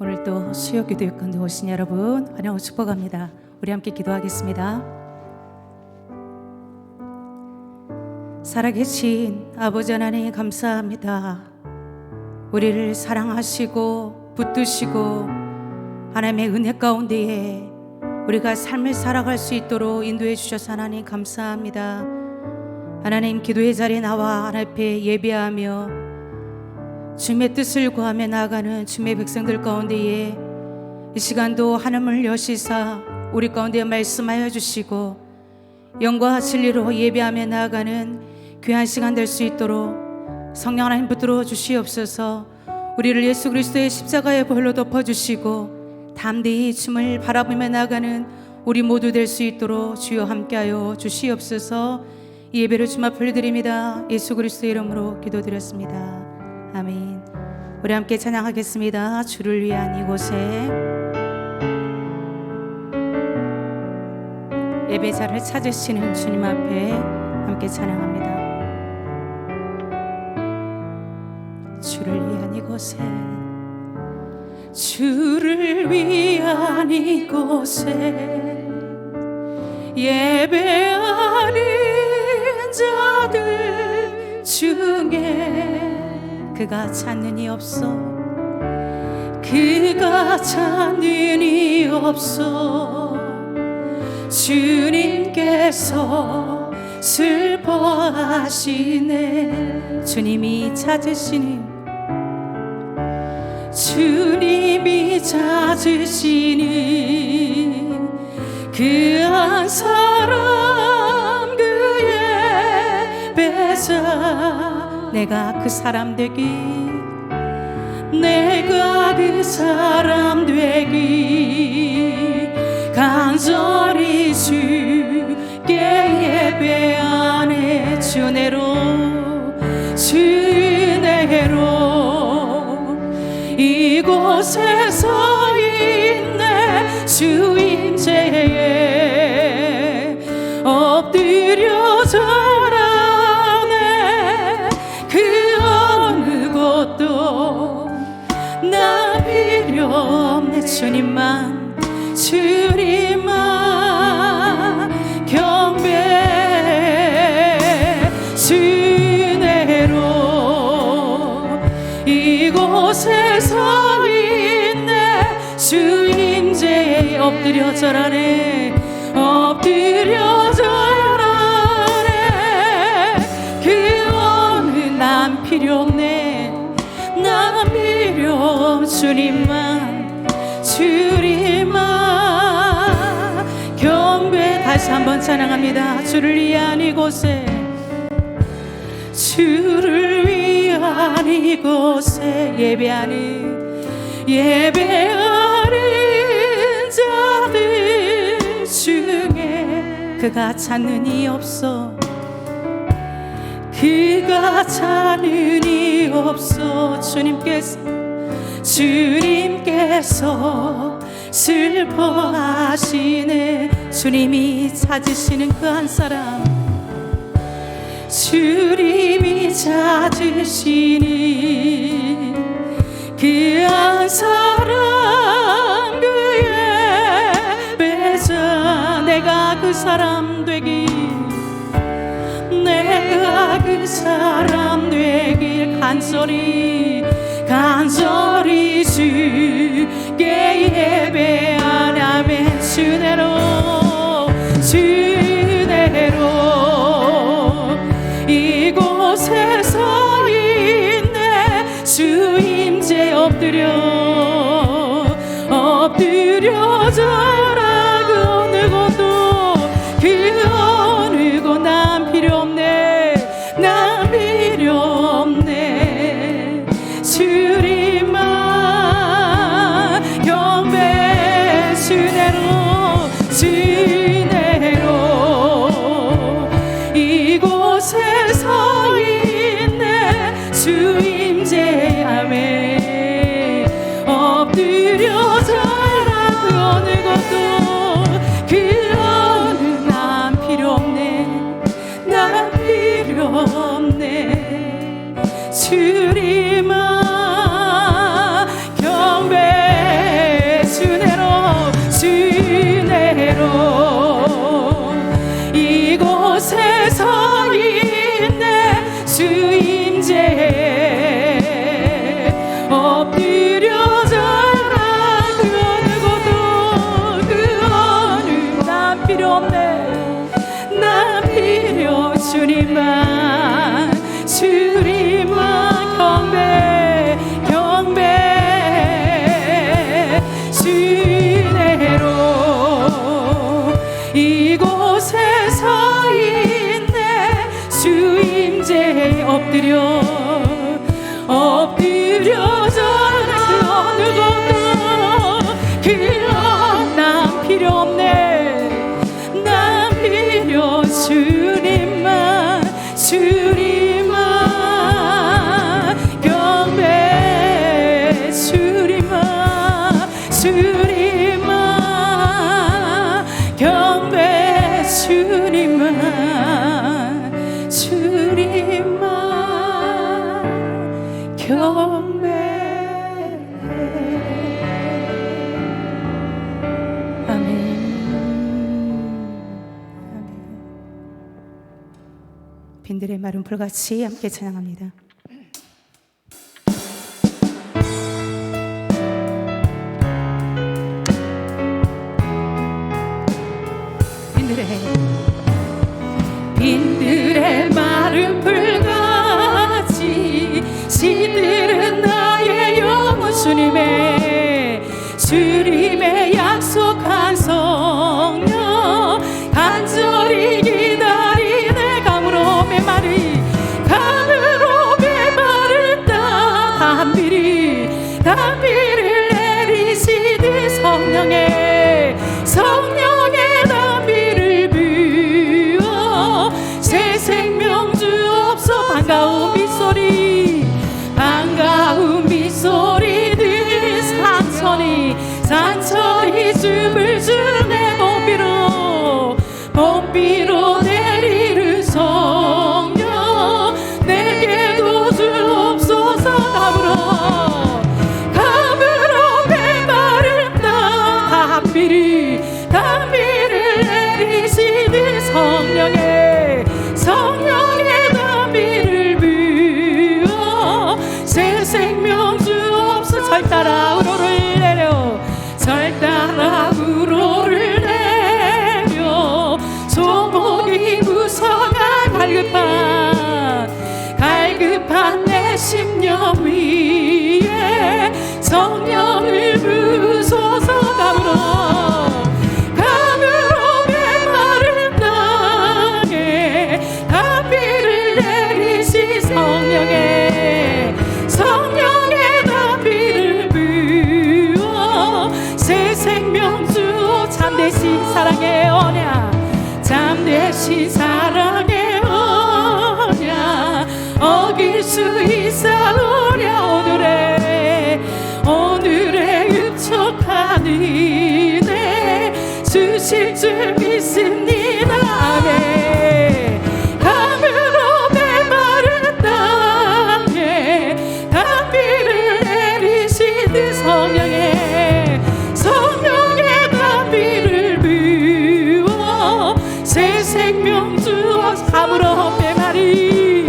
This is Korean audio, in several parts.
오늘도 수요 기도 가운데 오신 여러분 환영하고 축복합니다. 우리 함께 기도하겠습니다. 살아계신 아버지 하나님 감사합니다. 우리를 사랑하시고 붙드시고 하나님의 은혜 가운데에 우리가 삶을 살아갈 수 있도록 인도해 주셔서 하나님 감사합니다. 하나님, 기도의 자리에 나와 하나님 앞에 예배하며 주님의 뜻을 구하며 나아가는 주님의 백성들 가운데에 이 시간도 하나님을 여시사 우리 가운데 말씀하여 주시고 영과 진리로 예배하며 나아가는 귀한 시간 될 수 있도록 성령 하나님 붙들어 주시옵소서. 우리를 예수 그리스도의 십자가의 보혈로 덮어주시고 담대히 주님을 바라보며 나아가는 우리 모두 될 수 있도록 주여 함께하여 주시옵소서. 이 예배를 주님 앞에 올려드립니다. 예수 그리스도의 이름으로 기도드렸습니다. 아멘. 우리 함께 찬양하겠습니다. 주를 위한 이곳에. 예배자를 찾으시는 주님 앞에 함께 찬양합니다. 주를 위한 이곳에, 주를 위한 이곳에 예배하는 자들 중에 그가 찾는 이 없어, 그가 찾는 이 없어. 주님께서 슬퍼하시네. 주님이 찾으시는, 주님이 찾으시는 그 한 사람, 그의 배자. 내가 그 사람 되기, 내가 그 사람 되기, 간절히 주께 예배하네. 주 은혜로, 주 은혜로 이곳에 서 있네. 주 임재에 엎드려 절하네. 그 어느 곳도 나 필요 없네. 주님만, 주님만 경배. 주 은혜로 이곳에 서 있네. 주 임재에 엎드려 절하네. 엎드려 절하네. 그 어느 난 필요 없네. 난 필요 없. 주님만, 주님만 경배. 다시 한번 찬양합니다. 주를 위한 이곳에, 주를 위한 이곳에 예배하는 자들 중에 그가 찾는 이 없어, 그가 찾는 이 없어. 주님께서 슬퍼하시네. 주님이 찾으시는 그 한 사람, 주님이 찾으시는 그 한 사람, 그의 배자. 내가 그 사람 되기, 내가 그 사람 되길, 간절히 주께 예배하네. 아멘. 주 은혜로 이곳에 서 있네. 주 임재 엎드려 절하. 그 어느 곳도, 그 어느 곳 난 필요 없네. 난 필요 없네. 주님만 경배. 주 은혜로 이곳에 서 있네. 주 임재. 아멘. 주님만 주님만 경배 경배 주내로 이곳에 서 있네 주 임재에 엎드려 전하는 누구도 그런 난 필요 없네 난 필요 주님만 주님만 경배 주님만 주님만 경배 주님만 주님만 경배 빈들의 마른 불같이 함께 찬양합니다. 빈들의 마른 불같이 시들은 나의 영혼 주님의 약속한 성령 간절히 기다리네 감으로 메마른 담비를 내리시듯 성령의 담비를 부어 새 생명 주옵소 반가운 빗소리 늘 산천이 춤을 추네 봄비로 내리는 성령 내게도 주옵소서 감으로 메마른 담비를 내리시는 성령의 담비를 부어 새 생명 주옵소서 절 따라 우로를 내려 조목이 무성한 갈급한 내 심령 위에 성령을 부소서 감으로 메마른 땅에 담비를 내리시 성령의 담비를 부어 새 생명 주오 참되신 사랑의 언약 어길 수 있사오랴 오늘의 흡족한 은혜 주실 줄 믿습니다 아멘 감으로 메마른 땅에 담비를 내리시듯 성령의 담비를 부어 새 생명 주어 감으로 메마른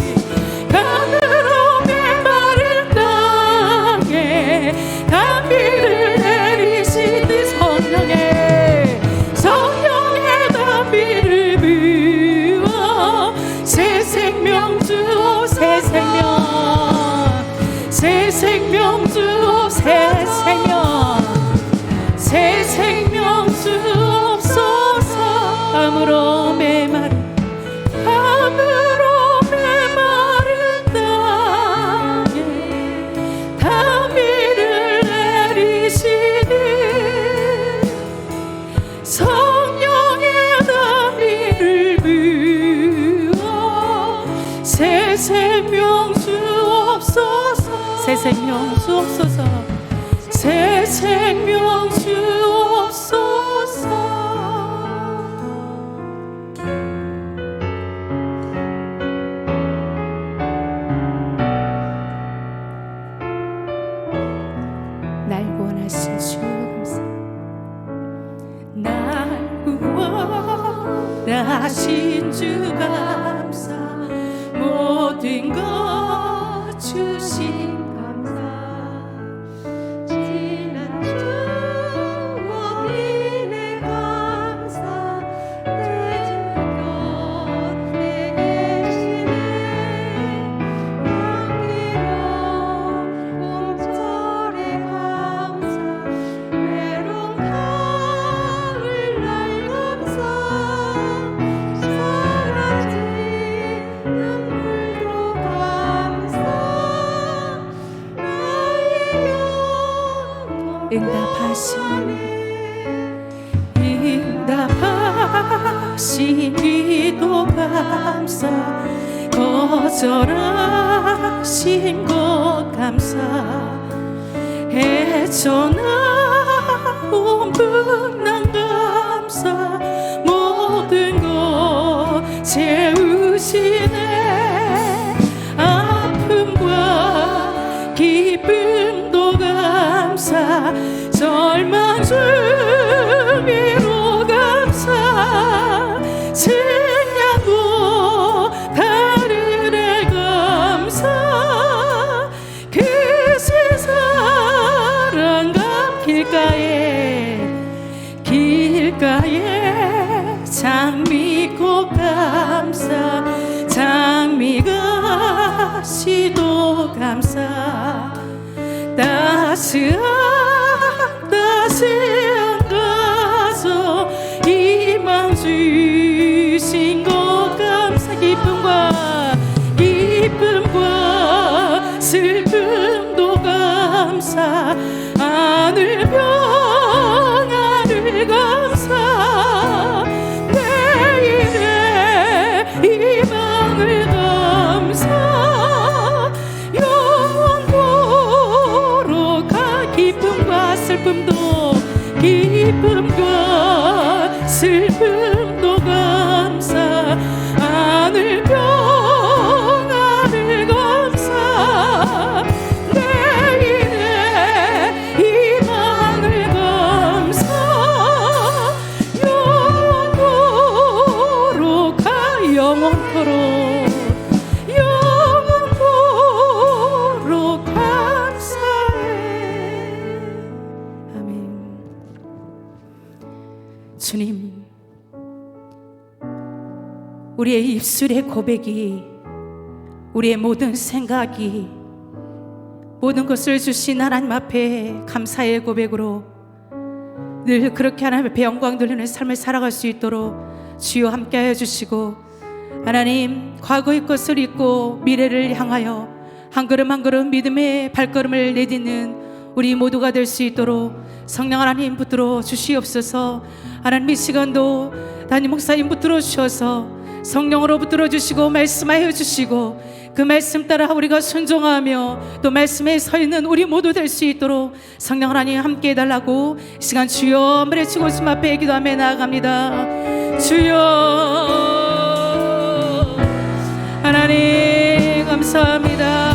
땅에 담비를 내리시듯 성령의 담비를 부어 새 생명 주어 새 생명 주어 새 생명 주옵소서 감으로 메마른 땅에 담비를 내리시듯 성령의 담비를 부어 새 생명 주옵소서 새 생명 주옵소서 새 생명 주옵소서 날 구원하신 주 감사 날 구원하신 주 감사 모든 것 주신 감사 지난 추억 인해 감사 내 주 곁에 계신 응답하신 기도 감사, 거절하신 것 감사, 헤쳐나온 풍랑 감사, 모든 것 채우시네. 아픔과 기쁨도 감사, 절망 중에로 감사, 승리하고 다르네 감사. 그새 사랑감 길가에 장미꽃 감사, 장미가 시도 감사, 따스한 가서 희망 주신 것 감사. 기쁨과 슬픔도 감사, 하늘 평안을 감사, 내일의 희망을 감사. 영원토록 기쁨과 슬픔도 감사, 하늘 평안을 감사, 내일의 희망을 감사. 영원토록 감사해. 아멘. 주님, 우리의 입술의 고백이, 우리의 모든 생각이, 모든 것을 주신 하나님 앞에 감사의 고백으로 늘 그렇게 하나님 앞에 영광 돌리는 삶을 살아갈 수 있도록 주여 함께하여 주시고, 하나님 과거의 것을 잊고 미래를 향하여 한 걸음 한 걸음 믿음의 발걸음을 내딛는 우리 모두가 될 수 있도록 성령 하나님 붙들어 주시옵소서. 하나님 이 시간도 담임 목사님 붙들어 주셔서 성령으로 붙들어 주시고 말씀하여 주시고, 그 말씀 따라 우리가 순종하며 또 말씀에 서 있는 우리 모두 될 수 있도록 성령 하나님 함께 해달라고 이 시간 주여 말해주고 심 앞에 기도하며 나아갑니다. 주여 하나님 감사합니다.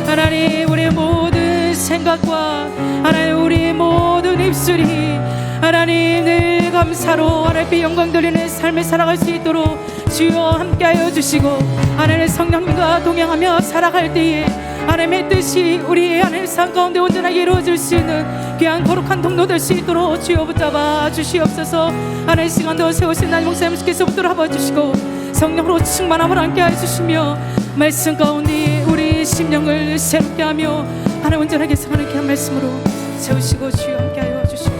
하나님 우리의 모든 생각과 하나님 우리의 모든 입술이 하나님 늘 감사로 하나님께 영광 돌리는 삶을 살아갈 수 있도록 주여 함께하여 주시고, 하나님의 성령님과 동행하며 살아갈 때에 하나님의 뜻이 우리 하나님의 삶 가운데 온전하게 이루어질 수 있는 귀한 거룩한 통로 될 수 있도록 주여 붙잡아 주시옵소서. 하나님의 시간도 세우신 나님 목사님께서 붙들어 주시고 성령으로 충만함을 함께하여 주시며 말씀 가운데 우리 심령을 새롭게 하며 하나님 온전하게 성하는 귀한 말씀으로 세우시고 주여 함께하여 주시옵소서.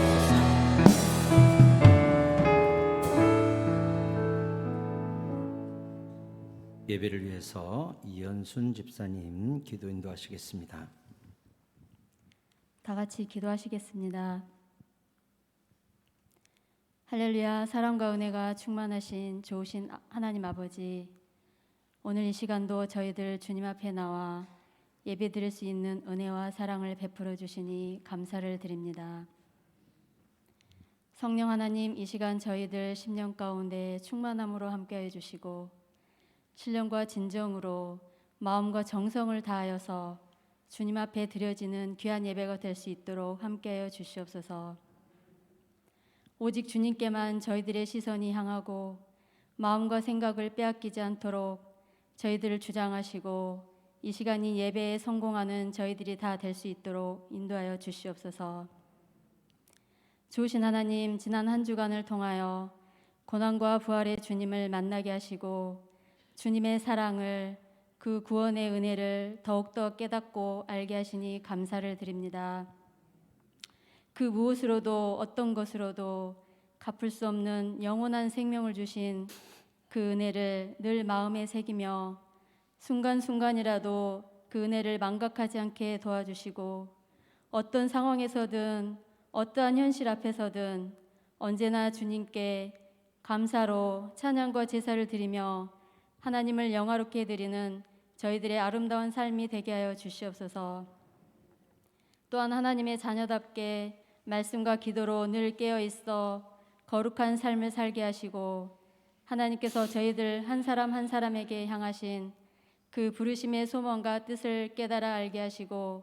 예배를 위해서 이연순 집사님 기도 인도하시겠습니다. 다 같이 기도하시겠습니다. 할렐루야. 사랑과 은혜가 충만하신 좋으신 하나님 아버지, 오늘 이 시간도 저희들 주님 앞에 나와 예배 드릴 수 있는 은혜와 사랑을 베풀어 주시니 감사를 드립니다. 성령 하나님, 이 시간 저희들 심령 가운데 충만함으로 함께해 주시고 신령과 진정으로 마음과 정성을 다하여서 주님 앞에 드려지는 귀한 예배가 될 수 있도록 함께하여 주시옵소서. 오직 주님께만 저희들의 시선이 향하고 마음과 생각을 빼앗기지 않도록 저희들을 주장하시고 이 시간이 예배에 성공하는 저희들이 다 될 수 있도록 인도하여 주시옵소서. 좋으신 하나님, 지난 한 주간을 통하여 고난과 부활의 주님을 만나게 하시고 주님의 사랑을, 그 구원의 은혜를 더욱더 깨닫고 알게 하시니 감사를 드립니다. 그 무엇으로도 어떤 것으로도 갚을 수 없는 영원한 생명을 주신 그 은혜를 늘 마음에 새기며 순간순간이라도 그 은혜를 망각하지 않게 도와주시고 어떤 상황에서든 어떠한 현실 앞에서든 언제나 주님께 감사로 찬양과 제사를 드리며 하나님을 영화롭게 드리는 저희들의 아름다운 삶이 되게 하여 주시옵소서. 또한 하나님의 자녀답게 말씀과 기도로 늘 깨어 있어 거룩한 삶을 살게 하시고 하나님께서 저희들 한 사람 한 사람에게 향하신 그 부르심의 소망과 뜻을 깨달아 알게 하시고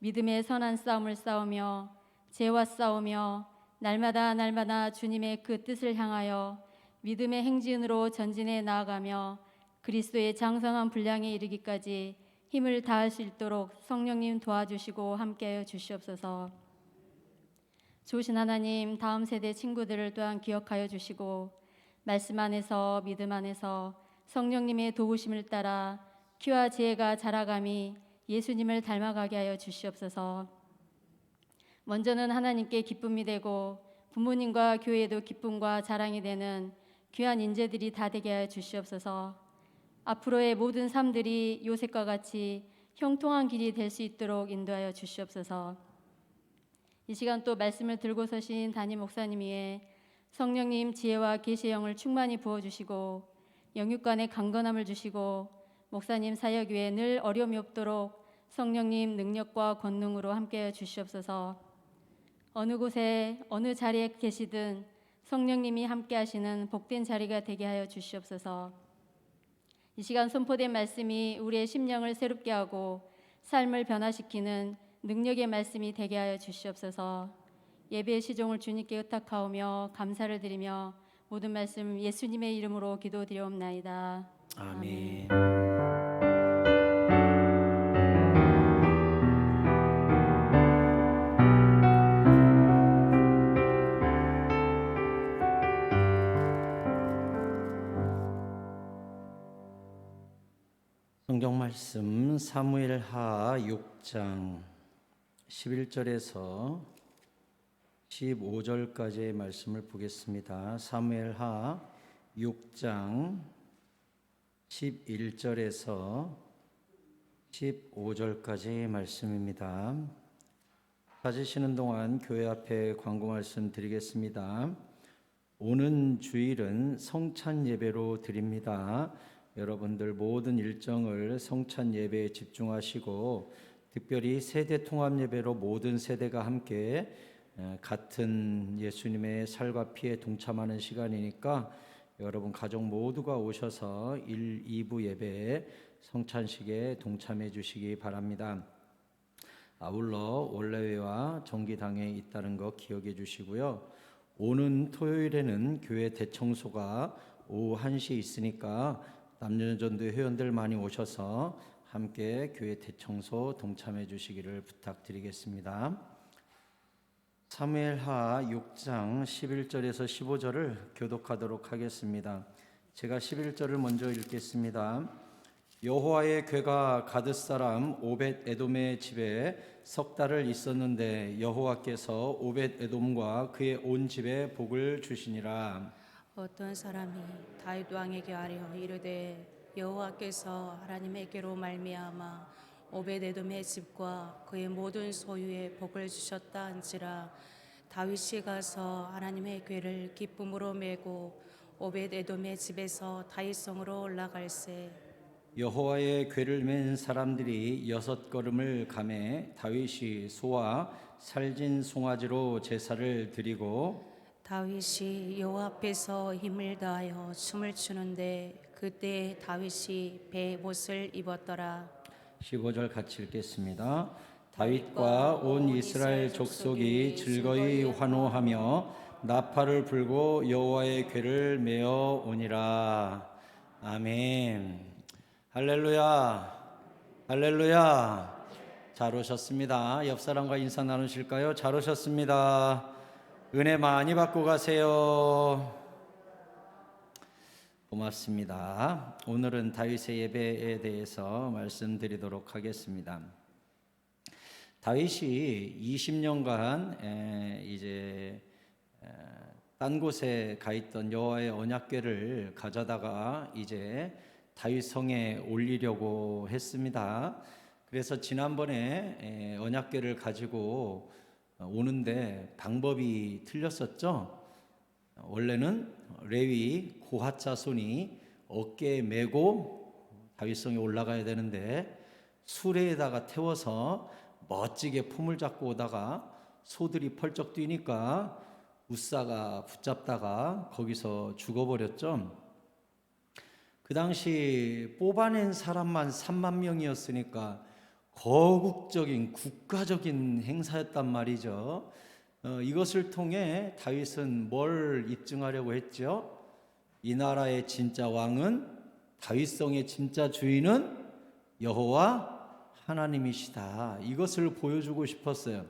믿음의 선한 싸움을 싸우며 죄와 싸우며 날마다 주님의 그 뜻을 향하여 믿음의 행진으로 전진해 나아가며 그리스도의 장성한 분량에 이르기까지 힘을 다할 수 있도록 성령님 도와주시고 함께하여 주시옵소서. 좋으신 하나님, 다음 세대 친구들을 또한 기억하여 주시고 말씀 안에서 믿음 안에서 성령님의 도우심을 따라 키와 지혜가 자라감이 예수님을 닮아가게 하여 주시옵소서. 먼저는 하나님께 기쁨이 되고 부모님과 교회에도 기쁨과 자랑이 되는 귀한 인재들이 다 되게 하여 주시옵소서. 앞으로의 모든 삶들이 요셉과 같이 형통한 길이 될 수 있도록 인도하여 주시옵소서. 이 시간 또 말씀을 들고 서신 담임 목사님 위에 성령님 지혜와 계시의 영을 충만히 부어주시고 영육간의 강건함을 주시고 목사님 사역 위에 늘 어려움이 없도록 성령님 능력과 권능으로 함께하여 주시옵소서. 어느 곳에 어느 자리에 계시든 성령님이 함께하시는 복된 자리가 되게 하여 주시옵소서. 이 시간 선포된 말씀이 우리의 심령을 새롭게 하고 삶을 변화시키는 능력의 말씀이 되게 하여 주시옵소서. 예배의 시종을 주님께 의탁하오며 감사를 드리며 모든 말씀 예수님의 이름으로 기도드리옵나이다. 아멘. 성경 말씀 사무엘하 6장 11절에서 15절까지의 말씀을 보겠습니다. 사무엘하 6장 11절에서 15절까지의 말씀입니다. 찾으시는 동안 교회 앞에 광고 말씀 드리겠습니다. 오는 주일은 성찬 예배로 드립니다. 여러분들 모든 일정을 성찬 예배에 집중하시고 특별히 세대 통합 예배로 모든 세대가 함께 같은 예수님의 살과 피에 동참하는 시간이니까 여러분 가족 모두가 오셔서 1, 2부 예배에 성찬식에 동참해 주시기 바랍니다. 아울러 원래회와 정기당에 있다는 거 기억해 주시고요. 오는 토요일에는 교회 대청소가 오후 1시에 있으니까 남녀전도 회원들 많이 오셔서 함께 교회 대청소 동참해 주시기를 부탁드리겠습니다. 사무엘하 6장 11절에서 15절을 교독하도록 하겠습니다. 제가 11절을 먼저 읽겠습니다. 여호와의 궤가 가드 사람 오벳 에돔의 집에 석 달을 있었는데 여호와께서 오벳 에돔과 그의 온 집에 복을 주시니라. 어떤 사람이 다윗 왕에게 아뢰어 이르되 여호와께서 하나님에게로 말미암아 오벳에돔의 집과 그의 모든 소유에 복을 주셨다 한지라. 다윗이 가서 하나님의 궤를 기쁨으로 메고 오벳에돔의 집에서 다윗성으로 올라갈새. 여호와의 궤를 맨 사람들이 6걸음을 가매 다윗이 소와 살진 송아지로 제사를 드리고 다윗이 여호와 앞에서 힘을 다하여 춤을 추는데 그때 다윗이 베옷을 입었더라. 15절 같이 읽겠습니다. 다윗과 온 이스라엘 족속이 즐거이 환호하며 나팔을 불고 여호와의 궤를 메어 오니라. 아멘. 할렐루야. 할렐루야. 잘 오셨습니다. 옆 사람과 인사 나누실까요? 잘 오셨습니다. 은혜 많이 받고 가세요. 고맙습니다. 오늘은 다윗의 예배에 대해서 말씀드리도록 하겠습니다. 다윗이 20년간 이제 딴 곳에 가 있던 여호와의 언약궤를 가져다가 이제 다윗 성에 올리려고 했습니다. 그래서 지난번에 언약궤를 가지고 오는데 방법이 틀렸었죠. 원래는 레위 고핫 자손이 어깨에 메고 다윗성에 올라가야 되는데 수레에다가 태워서 멋지게 품을 잡고 오다가 소들이 펄쩍 뛰니까 우사가 붙잡다가 거기서 죽어버렸죠. 그 당시 뽑아낸 사람만 3만 명이었으니까 거국적인 국가적인 행사였단 말이죠. 이것을 통해 다윗은 뭘 입증하려고 했죠? 이 나라의 진짜 왕은, 다윗성의 진짜 주인은 여호와 하나님이시다. 이것을 보여주고 싶었어요.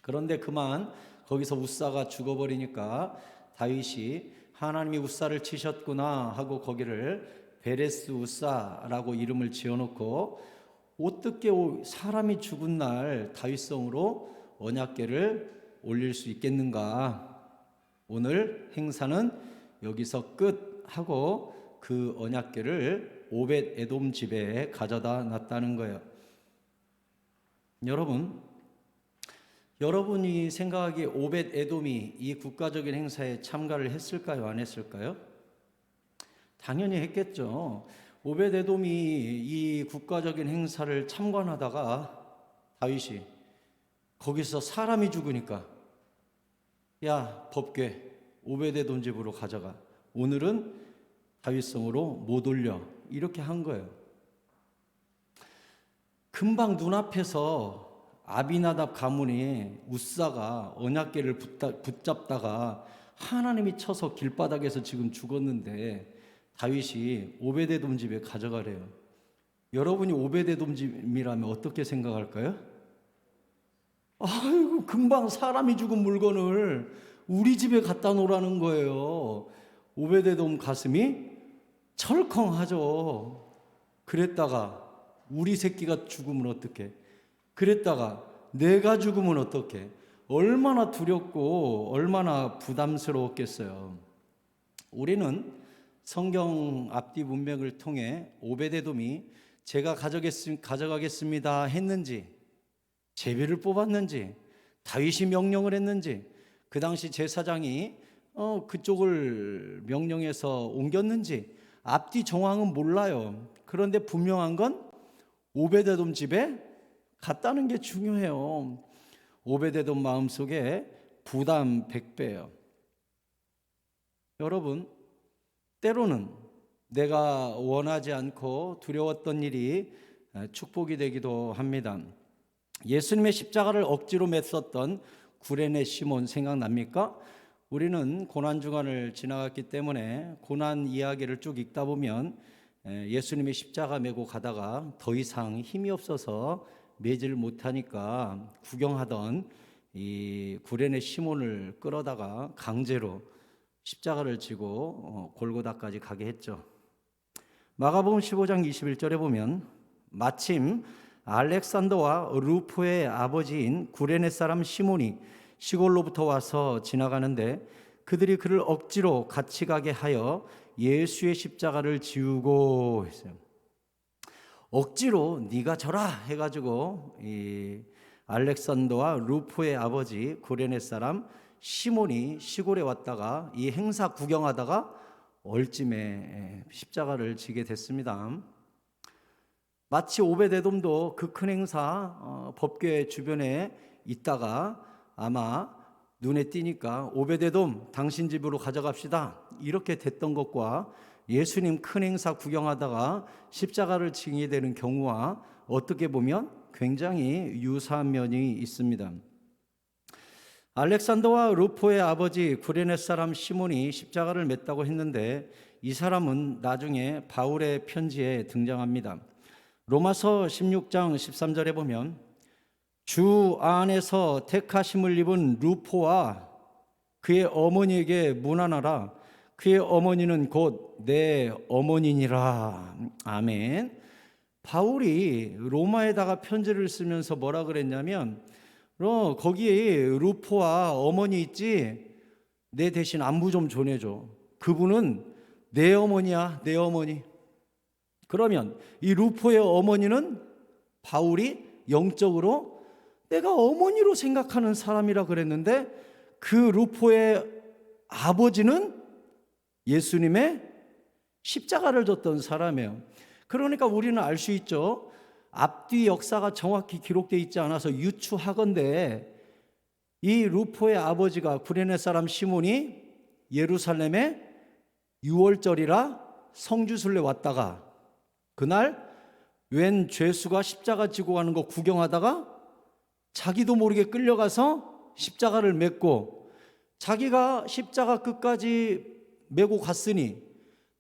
그런데 그만 거기서 우사가 죽어버리니까 다윗이 하나님이 우사를 치셨구나 하고 거기를 베레스 우사라고 이름을 지어놓고, 어떻게 사람이 죽은 날 다윗성으로 언약궤를 올릴 수 있겠는가. 오늘 행사는 여기서 끝 하고 그 언약궤를 오벳 에돔 집에 가져다 놨다는 거예요. 여러분이 생각하기에 오벳 에돔이 이 국가적인 행사에 참가를 했을까요? 안 했을까요? 당연히 했겠죠. 오벳 에돔이 이 국가적인 행사를 참관하다가 다윗이 거기서 사람이 죽으니까, 야, 법궤 오벳 에돔 집으로 가져가. 오늘은 다윗성으로 못 올려. 이렇게 한 거예요. 금방 눈앞에서 아비나답 가문이 우사가 언약궤를 붙잡다가 하나님이 쳐서 길바닥에서 지금 죽었는데 다윗이 오벳에돔 집에 가져가래요. 여러분이 오벳에돔 집이라면 어떻게 생각할까요? 아이고, 금방 사람이 죽은 물건을 우리 집에 갖다 놓으라는 거예요. 오벳에돔 가슴이 철컹하죠. 그랬다가 우리 새끼가 죽으면 어떡해? 그랬다가 내가 죽으면 어떡해? 얼마나 두렵고 얼마나 부담스러웠겠어요. 우리는 성경 앞뒤 문맥을 통해 오벳에돔이 제가 가져가겠습니다 했는지, 제비를 뽑았는지, 다윗이 명령을 했는지, 그 당시 제사장이 그쪽을 명령해서 옮겼는지 앞뒤 정황은 몰라요. 그런데 분명한 건 오벳에돔 집에 갔다는 게 중요해요. 오벳에돔 마음속에 부담 100배예요. 여러분, 때로는 내가 원하지 않고 두려웠던 일이 축복이 되기도 합니다. 예수님의 십자가를 억지로 맸었던 구레네 시몬 생각납니까? 우리는 고난주간을 지나갔기 때문에 고난 이야기를 쭉 읽다 보면 예수님이 십자가 메고 가다가 더 이상 힘이 없어서 매질 못하니까 구경하던 이 구레네 시몬을 끌어다가 강제로 십자가를 지고 골고다까지 가게 했죠. 마가복음 15장 21절에 보면 마침 알렉산더와 루포의 아버지인 구레네 사람 시몬이 시골로부터 와서 지나가는데 그들이 그를 억지로 같이 가게 하여 예수의 십자가를 지우고 했어요. 억지로 네가 져라 해가지고 이 알렉산더와 루포의 아버지 구레네 사람 시몬이 시골에 왔다가 이 행사 구경하다가 얼찜에 십자가를 지게 됐습니다. 마치 오벳에돔도 그 큰 행사 법궤 주변에 있다가 아마 눈에 띄니까 오벳에돔 당신 집으로 가져갑시다 이렇게 됐던 것과 예수님 큰 행사 구경하다가 십자가를 지게 되는 경우와 어떻게 보면 굉장히 유사한 면이 있습니다. 알렉산더와 루포의 아버지 구레네 사람 시몬이 십자가를 맸다고 했는데 이 사람은 나중에 바울의 편지에 등장합니다. 로마서 16장 13절에 보면 주 안에서 택하심을 입은 루포와 그의 어머니에게 문안하라. 그의 어머니는 곧 내 어머니니라. 아멘. 바울이 로마에다가 편지를 쓰면서 뭐라 그랬냐면 거기에 루포와 어머니 있지? 내 대신 안부 좀 전해줘. 그분은 내 어머니야, 내 어머니. 그러면 이 루포의 어머니는 바울이 영적으로 내가 어머니로 생각하는 사람이라 그랬는데 그 루포의 아버지는 예수님의 십자가를 졌던 사람이에요. 그러니까 우리는 알 수 있죠. 앞뒤 역사가 정확히 기록되어 있지 않아서 유추하건대 이 루포의 아버지가 구레네 사람 시몬이 예루살렘에 6월절이라 성주순례 왔다가 그날 웬 죄수가 십자가 지고 가는 거 구경하다가 자기도 모르게 끌려가서 십자가를 맺고 자기가 십자가 끝까지 메고 갔으니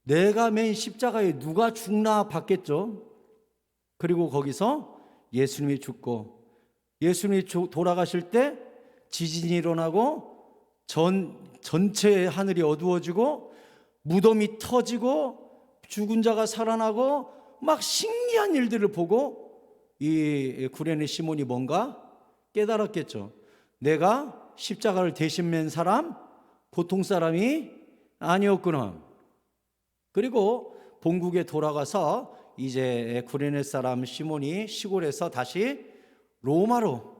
내가 맨 십자가에 누가 죽나 봤겠죠. 그리고 거기서 예수님이 죽고 예수님이 돌아가실 때 지진이 일어나고 전체 하늘이 어두워지고 무덤이 터지고 죽은 자가 살아나고 막 신기한 일들을 보고 이 구레네 시몬이 뭔가 깨달았겠죠. 내가 십자가를 대신 맨 사람 보통 사람이 아니었구나. 그리고 본국에 돌아가서 이제 구레네 사람 시몬이 시골에서 다시 로마로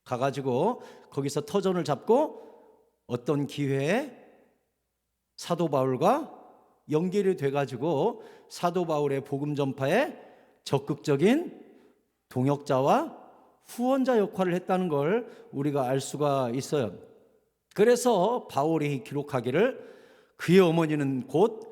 가가지고 거기서 터전을 잡고 어떤 기회에 사도 바울과 연결이 돼가지고 사도 바울의 복음 전파에 적극적인 동역자와 후원자 역할을 했다는 걸 우리가 알 수가 있어요. 그래서 바울이 기록하기를 그의 어머니는 곧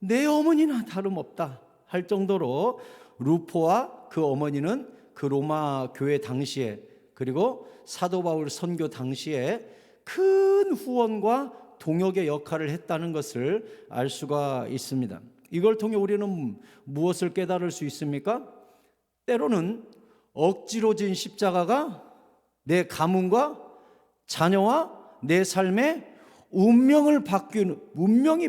내 어머니나 다름없다 할 정도로 루포와 그 어머니는 그 로마 교회 당시에 그리고 사도 바울 선교 당시에 큰 후원과 동역의 역할을 했다는 것을 알 수가 있습니다. 이걸 통해 우리는 무엇을 깨달을 수 있습니까? 때로는 억지로 진 십자가가 내 가문과 자녀와 내 삶의 운명이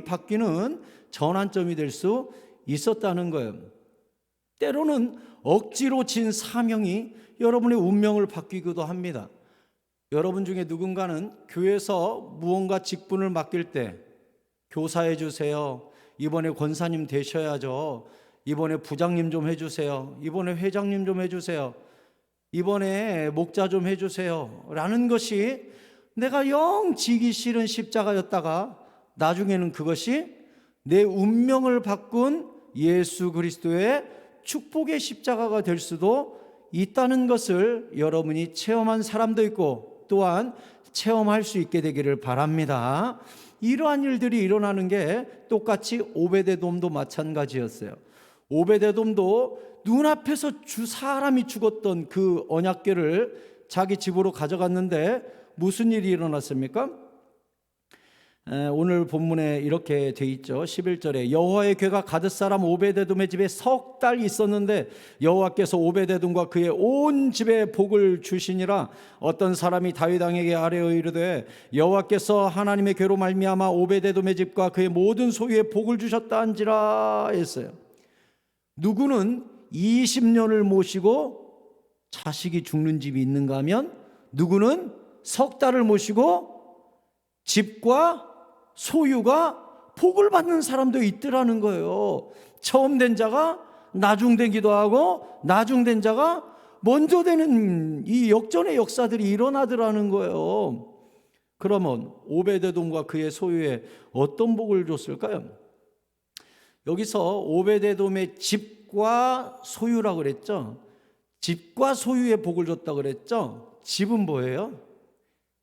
바뀌는 전환점이 될 수 있었다는 거예요. 때로는 억지로 진 사명이 여러분의 운명을 바뀌기도 합니다. 여러분 중에 누군가는 교회에서 무언가 직분을 맡길 때 교사해 주세요. 이번에 권사님 되셔야죠. 이번에 부장님 좀 해주세요. 이번에 회장님 좀 해주세요. 이번에 목자 좀 해주세요. 라는 것이 내가 영 지기 싫은 십자가였다가 나중에는 그것이 내 운명을 바꾼 예수 그리스도의 축복의 십자가가 될 수도 있다는 것을 여러분이 체험한 사람도 있고 또한 체험할 수 있게 되기를 바랍니다. 이러한 일들이 일어나는 게 똑같이 오베데돔도 마찬가지였어요. 오베데돔도 눈앞에서 사람이 죽었던 그 언약궤를 자기 집으로 가져갔는데 무슨 일이 일어났습니까? 오늘 본문에 이렇게 돼 있죠. 11절에 여호와의 궤가 가드 사람 오베데돔의 집에 석 달 있었는데 여호와께서 오베데돔과 그의 온 집에 복을 주시니라. 어떤 사람이 다윗 왕에게 아뢰어 이르되 여호와께서 하나님의 궤로 말미암아 오베데돔의 집과 그의 모든 소유에 복을 주셨다 한지라 했어요. 누구는 20년을 모시고 자식이 죽는 집이 있는가 하면 누구는 석 달을 모시고 집과 소유가 복을 받는 사람도 있더라는 거예요. 처음 된 자가 나중 되기도 하고 나중 된 자가 먼저 되는 이 역전의 역사들이 일어나더라는 거예요. 그러면 오베데돔과 그의 소유에 어떤 복을 줬을까요? 여기서 오베데돔의 집과 소유라고 그랬죠. 집과 소유의 복을 줬다고 그랬죠. 집은 뭐예요?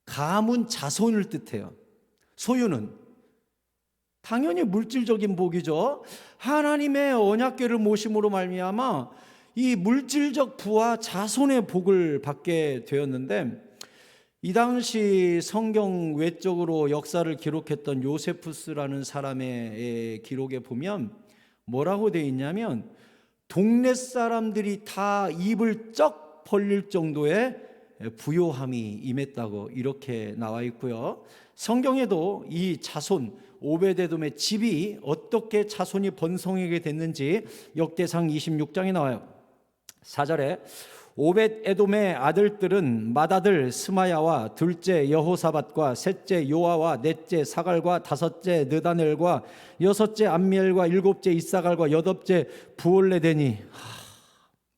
가문 자손을 뜻해요. 소유는 당연히 물질적인 복이죠. 하나님의 언약궤를 모심으로 말미암아 이 물질적 부와 자손의 복을 받게 되었는데 이 당시 성경 외적으로 역사를 기록했던 요세푸스라는 사람의 기록에 보면 뭐라고 되어 있냐면 동네 사람들이 다 입을 쩍 벌릴 정도의 부요함이 임했다고 이렇게 나와 있고요. 성경에도 이 자손 오베데돔의 집이 어떻게 자손이 번성하게 됐는지 역대상 26장에 나와요. 4절에 오벳에돔의 아들들은 맏아들 스마야와 둘째 여호사밧과 셋째 요아와 넷째 사갈과 다섯째 느다넬과 여섯째 암미엘과 일곱째 이사갈과 여덟째 부올레데니.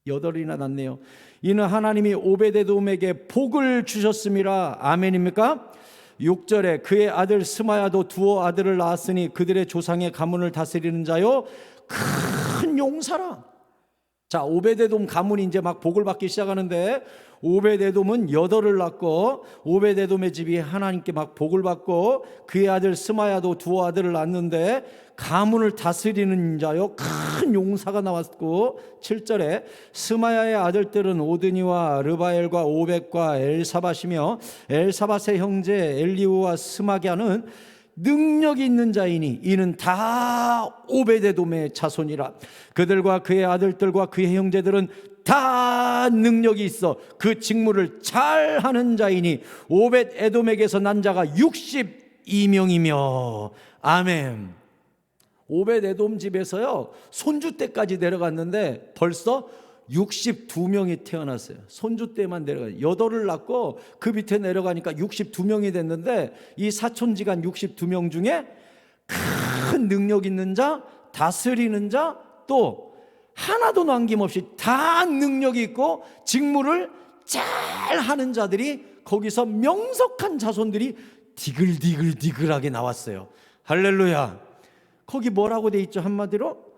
8이나 났네요. 이는 하나님이 오베데돔에게 복을 주셨음이라. 아멘입니까? 6절에 그의 아들 스마야도 두어 아들을 낳았으니 그들의 조상의 가문을 다스리는 자요 큰 용사라. 자, 오베데돔 가문이 이제 막 복을 받기 시작하는데, 오베데돔은 8을 낳고, 오베데돔의 집이 하나님께 막 복을 받고, 그의 아들 스마야도 두어 아들을 낳았는데 가문을 다스리는 자요 큰 용사가 나왔고, 7절에 스마야의 아들들은 오드니와 르바엘과 오벳과 엘사밧이며 엘사밧의 형제 엘리우와 스마갸는 능력이 있는 자이니 이는 다 오베데돔의 자손이라. 그들과 그의 아들들과 그의 형제들은 다 능력이 있어 그 직무를 잘하는 자이니 오벳에돔에게서 난 자가 62명이며. 아멘. 오벳에돔 집에서요 손주 때까지 내려갔는데 벌써 62명이 태어났어요. 손주 때만 내려가요. 8을 낳고 그 밑에 내려가니까 62명이 됐는데, 이 사촌지간 62명 중에 큰 능력 있는 자, 다스리는 자, 또 하나도 남김없이 다 능력이 있고 직무를 잘 하는 자들이, 거기서 명석한 자손들이 디글디글디글하게 나왔어요. 할렐루야. 거기 뭐라고 돼 있죠? 한마디로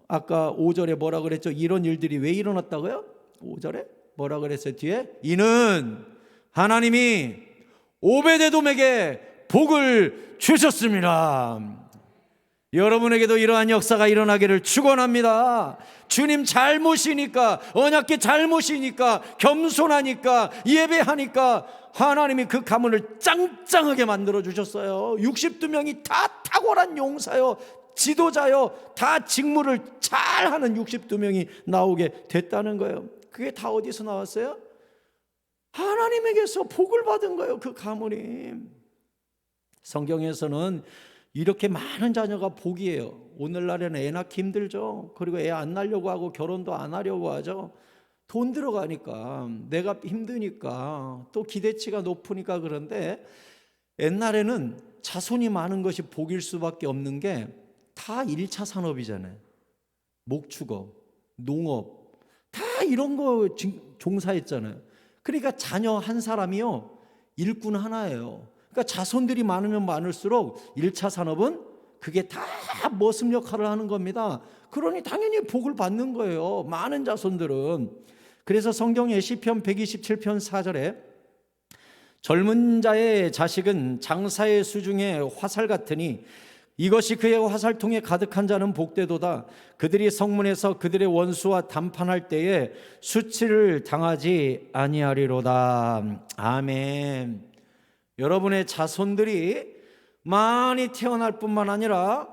아까 5절에 뭐라 그랬죠? 이런 일들이 왜 일어났다고요? 5절에 뭐라 그랬어요? 뒤에 이는 하나님이 오베데돔에게 복을 주셨습니다. 여러분에게도 이러한 역사가 일어나기를 축원합니다. 주님 잘 모시니까, 언약궤 잘 모시니까, 겸손하니까, 예배하니까 하나님이 그 가문을 짱짱하게 만들어 주셨어요. 62명이 다 탁월한 용사요, 지도자요, 다 직무를 잘하는 62명이 나오게 됐다는 거예요. 그게 다 어디서 나왔어요? 하나님에게서 복을 받은 거예요. 그 가문이. 성경에서는 이렇게 많은 자녀가 복이에요. 오늘날에는 애 낳기 힘들죠. 그리고 애 안 낳으려고 하고 결혼도 안 하려고 하죠. 돈 들어가니까, 내가 힘드니까, 또 기대치가 높으니까. 그런데 옛날에는 자손이 많은 것이 복일 수밖에 없는 게 다 1차 산업이잖아요. 목축업, 농업, 다 이런 거 종사했잖아요. 그러니까 자녀 한 사람이요 일꾼 하나예요. 그러니까 자손들이 많으면 많을수록 1차 산업은 그게 다 머슴 역할을 하는 겁니다. 그러니 당연히 복을 받는 거예요, 많은 자손들은. 그래서 성경의 시편 127편 4절에 젊은 자의 자식은 장사의 수중에 화살 같으니 이것이 그의 화살통에 가득한 자는 복되도다. 그들이 성문에서 그들의 원수와 담판할 때에 수치를 당하지 아니하리로다. 아멘. 여러분의 자손들이 많이 태어날 뿐만 아니라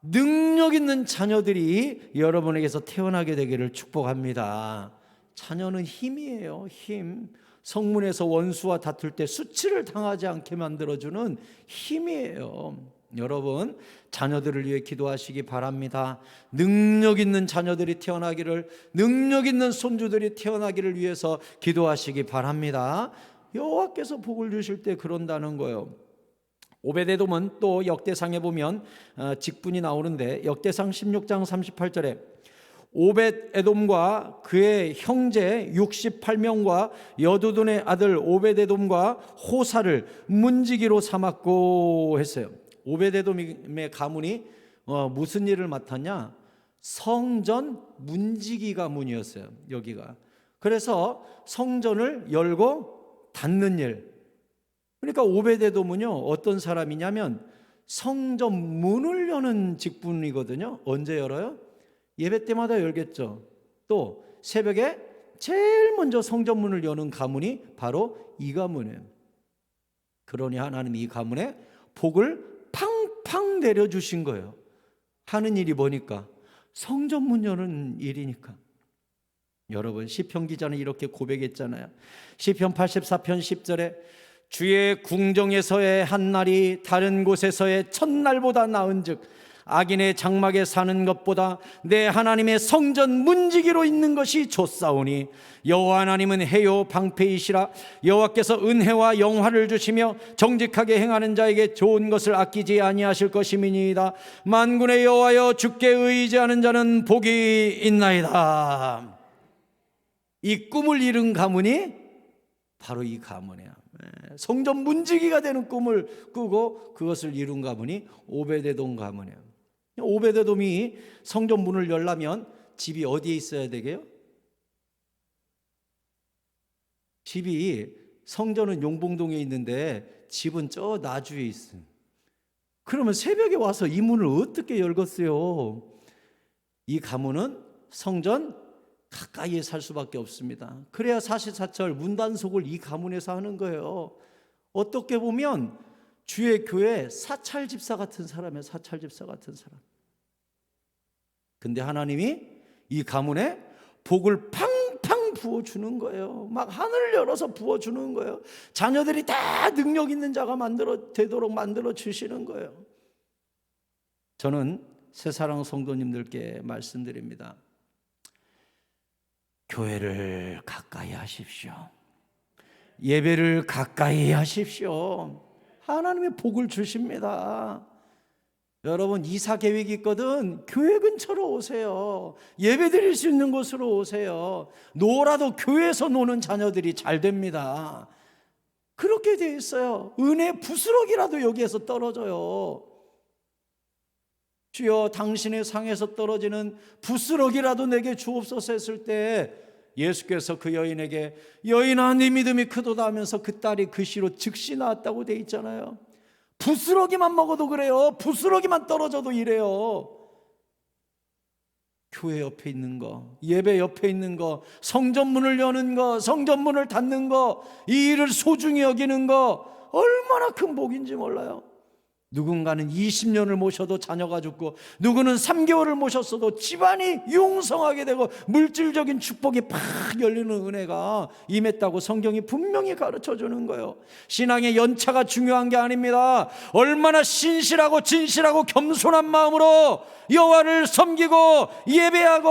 능력 있는 자녀들이 여러분에게서 태어나게 되기를 축복합니다. 자녀는 힘이에요, 힘. 성문에서 원수와 다툴 때 수치를 당하지 않게 만들어주는 힘이에요. 여러분, 자녀들을 위해 기도하시기 바랍니다. 능력 있는 자녀들이 태어나기를, 능력 있는 손주들이 태어나기를 위해서 기도하시기 바랍니다. 여호와께서 복을 주실 때 그런다는 거예요. 오베데돔은 또 역대상에 보면 직분이 나오는데, 역대상 16장 38절에 오벳에돔과 그의 형제 68명과 여두둔의 아들 오베데돔과 호사를 문지기로 삼았고 했어요. 오베데돔의 가문이 무슨 일을 맡았냐? 성전 문지기 가문이었어요, 여기가. 그래서 성전을 열고 닫는 일. 그러니까 오베데돔은요 어떤 사람이냐면 성전 문을 여는 직분이거든요. 언제 열어요? 예배 때마다 열겠죠. 또 새벽에 제일 먼저 성전 문을 여는 가문이 바로 이 가문이에요. 그러니 하나님이 이 가문에 복을 팡팡 내려주신 거예요. 하는 일이 뭐니까? 성전 문 여는 일이니까. 여러분, 시편 기자는 이렇게 고백했잖아요. 시편 84편 10절에 주의 궁정에서의 한 날이 다른 곳에서의 첫날보다 나은즉 악인의 장막에 사는 것보다 내 하나님의 성전 문지기로 있는 것이 좋사오니 여호와 하나님은 해요 방패이시라. 여호와께서 은혜와 영화를 주시며 정직하게 행하는 자에게 좋은 것을 아끼지 아니하실 것임이니이다. 만군의 여호와여, 주께 의지하는 자는 복이 있나이다. 이 꿈을 이룬 가문이 바로 이 가문이야. 성전 문지기가 되는 꿈을 꾸고 그것을 이룬 가문이 오베데돔 가문이야. 오베데돔이 성전 문을 열려면 집이 어디에 있어야 되게요? 집이 성전은 용봉동에 있는데 집은 저 나주에 있음. 그러면 새벽에 와서 이 문을 어떻게 열겠어요? 이 가문은 성전 가까이에 살 수밖에 없습니다. 그래야 사시사철 문단속을 이 가문에서 하는 거예요. 어떻게 보면 주의 교회 사찰 집사 같은 사람이에요. 사찰 집사 같은 사람. 근데 하나님이 이 가문에 복을 팡팡 부어주는 거예요. 막 하늘을 열어서 부어주는 거예요. 자녀들이 다 능력 있는 자가 되도록 만들어 주시는 거예요. 저는 새사랑 성도님들께 말씀드립니다. 교회를 가까이 하십시오. 예배를 가까이 하십시오. 하나님의 복을 주십니다. 여러분 이사 계획이 있거든 교회 근처로 오세요. 예배 드릴 수 있는 곳으로 오세요. 놀아도 교회에서 노는 자녀들이 잘 됩니다. 그렇게 돼 있어요. 은혜 부스럭이라도 여기에서 떨어져요. 주여 당신의 상에서 떨어지는 부스럭이라도 내게 주옵소서 했을 때 예수께서 그 여인에게 여인아 네 믿음이 크도다 하면서 그 딸이 그 시로 즉시 나았다고 돼 있잖아요. 부스러기만 먹어도 그래요. 부스러기만 떨어져도 이래요. 교회 옆에 있는 거, 예배 옆에 있는 거, 성전문을 여는 거, 성전문을 닫는 거, 이 일을 소중히 여기는 거 얼마나 큰 복인지 몰라요. 누군가는 20년을 모셔도 자녀가 죽고 누구는 3개월을 모셨어도 집안이 융성하게 되고 물질적인 축복이 팍 열리는 은혜가 임했다고 성경이 분명히 가르쳐주는 거예요. 신앙의 연차가 중요한 게 아닙니다. 얼마나 신실하고 진실하고 겸손한 마음으로 여호와를 섬기고 예배하고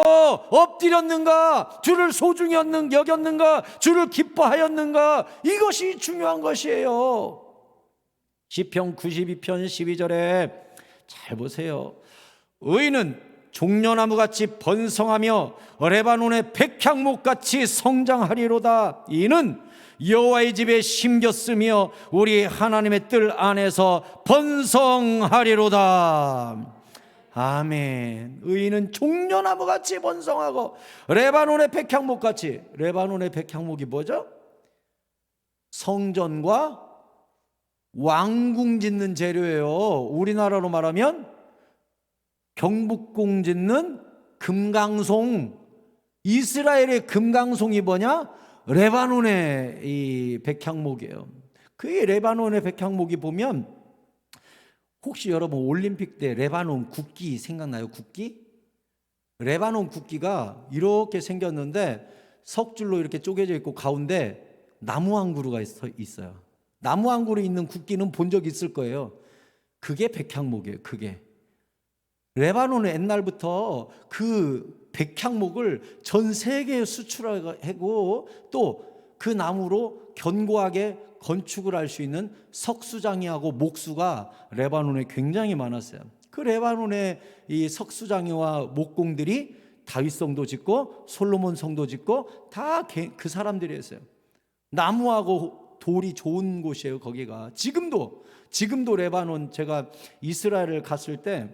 엎드렸는가, 주를 소중히 여겼는가, 주를 기뻐하였는가, 이것이 중요한 것이에요. 시편 92편 12절에 잘 보세요. 의인은 종려나무같이 번성하며 레바논의 백향목같이 성장하리로다. 이는 여호와의 집에 심겼으며 우리 하나님의 뜰 안에서 번성하리로다. 아멘. 의인은 종려나무같이 번성하고 레바논의 백향목같이. 레바논의 백향목이 뭐죠? 성전과 왕궁 짓는 재료예요. 우리나라로 말하면 경복궁 짓는 금강송. 이스라엘의 금강송이 뭐냐? 레바논의 이 백향목이에요. 그 레바논의 백향목이 보면 혹시 여러분 올림픽 때 레바논 국기 생각나요? 국기? 레바논 국기가 이렇게 생겼는데 석줄로 이렇게 쪼개져 있고 가운데 나무 한 그루가 있어요. 나무 한 그루 있는 국기는 본 적 있을 거예요. 그게 백향목이에요. 그게 레바논은 옛날부터 그 백향목을 전 세계에 수출하고 또 그 나무로 견고하게 건축을 할 수 있는 석수장이하고 목수가 레바논에 굉장히 많았어요. 그 레바논의 이 석수장이와 목공들이 다윗성도 짓고 솔로몬 성도 짓고 다 그 사람들이 했어요. 나무하고 돌이 좋은 곳이에요. 거기가 지금도 레바논, 제가 이스라엘을 갔을 때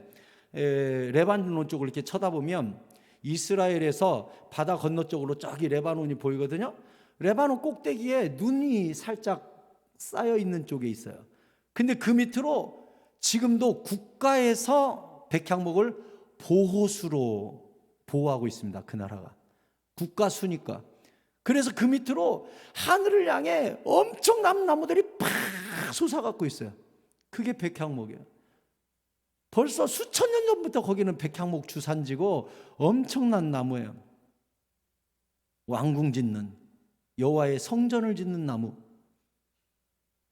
레바논 쪽을 이렇게 쳐다보면 이스라엘에서 바다 건너쪽으로 저기 레바논이 보이거든요. 레바논 꼭대기에 눈이 살짝 쌓여 있는 쪽에 있어요. 근데 그 밑으로 지금도 국가에서 백향목을 보호수로 보호하고 있습니다. 그 나라가 국가수니까. 그래서 그 밑으로 하늘을 향해 엄청난 나무들이 팍 솟아갖고 있어요. 그게 백향목이에요. 벌써 수천 년 전부터 거기는 백향목 주산지고 엄청난 나무예요. 왕궁 짓는, 여호와의 성전을 짓는 나무.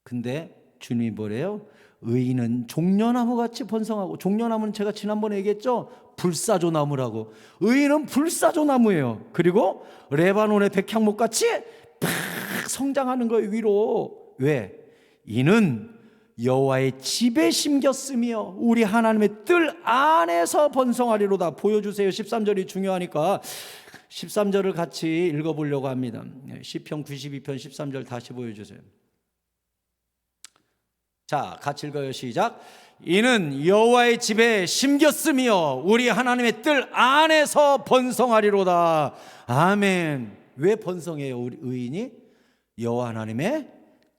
근데 주님이 뭐래요? 의인은 종려나무같이 번성하고, 종려나무는 제가 지난번에 얘기했죠? 불사조나무라고. 의인은 불사조나무예요. 그리고 레바논의 백향목같이 팍 성장하는 거예요. 위로. 왜? 이는 여호와의 집에 심겼으며 우리 하나님의 뜰 안에서 번성하리로다. 보여주세요. 13절이 중요하니까 13절을 같이 읽어보려고 합니다. 시편 92편 13절 다시 보여주세요. 자, 같이 읽어요. 시작. 이는 여호와의 집에 심겼으며 우리 하나님의 뜰 안에서 번성하리로다. 아멘. 왜 번성해요? 우리 의인이 여호와 하나님의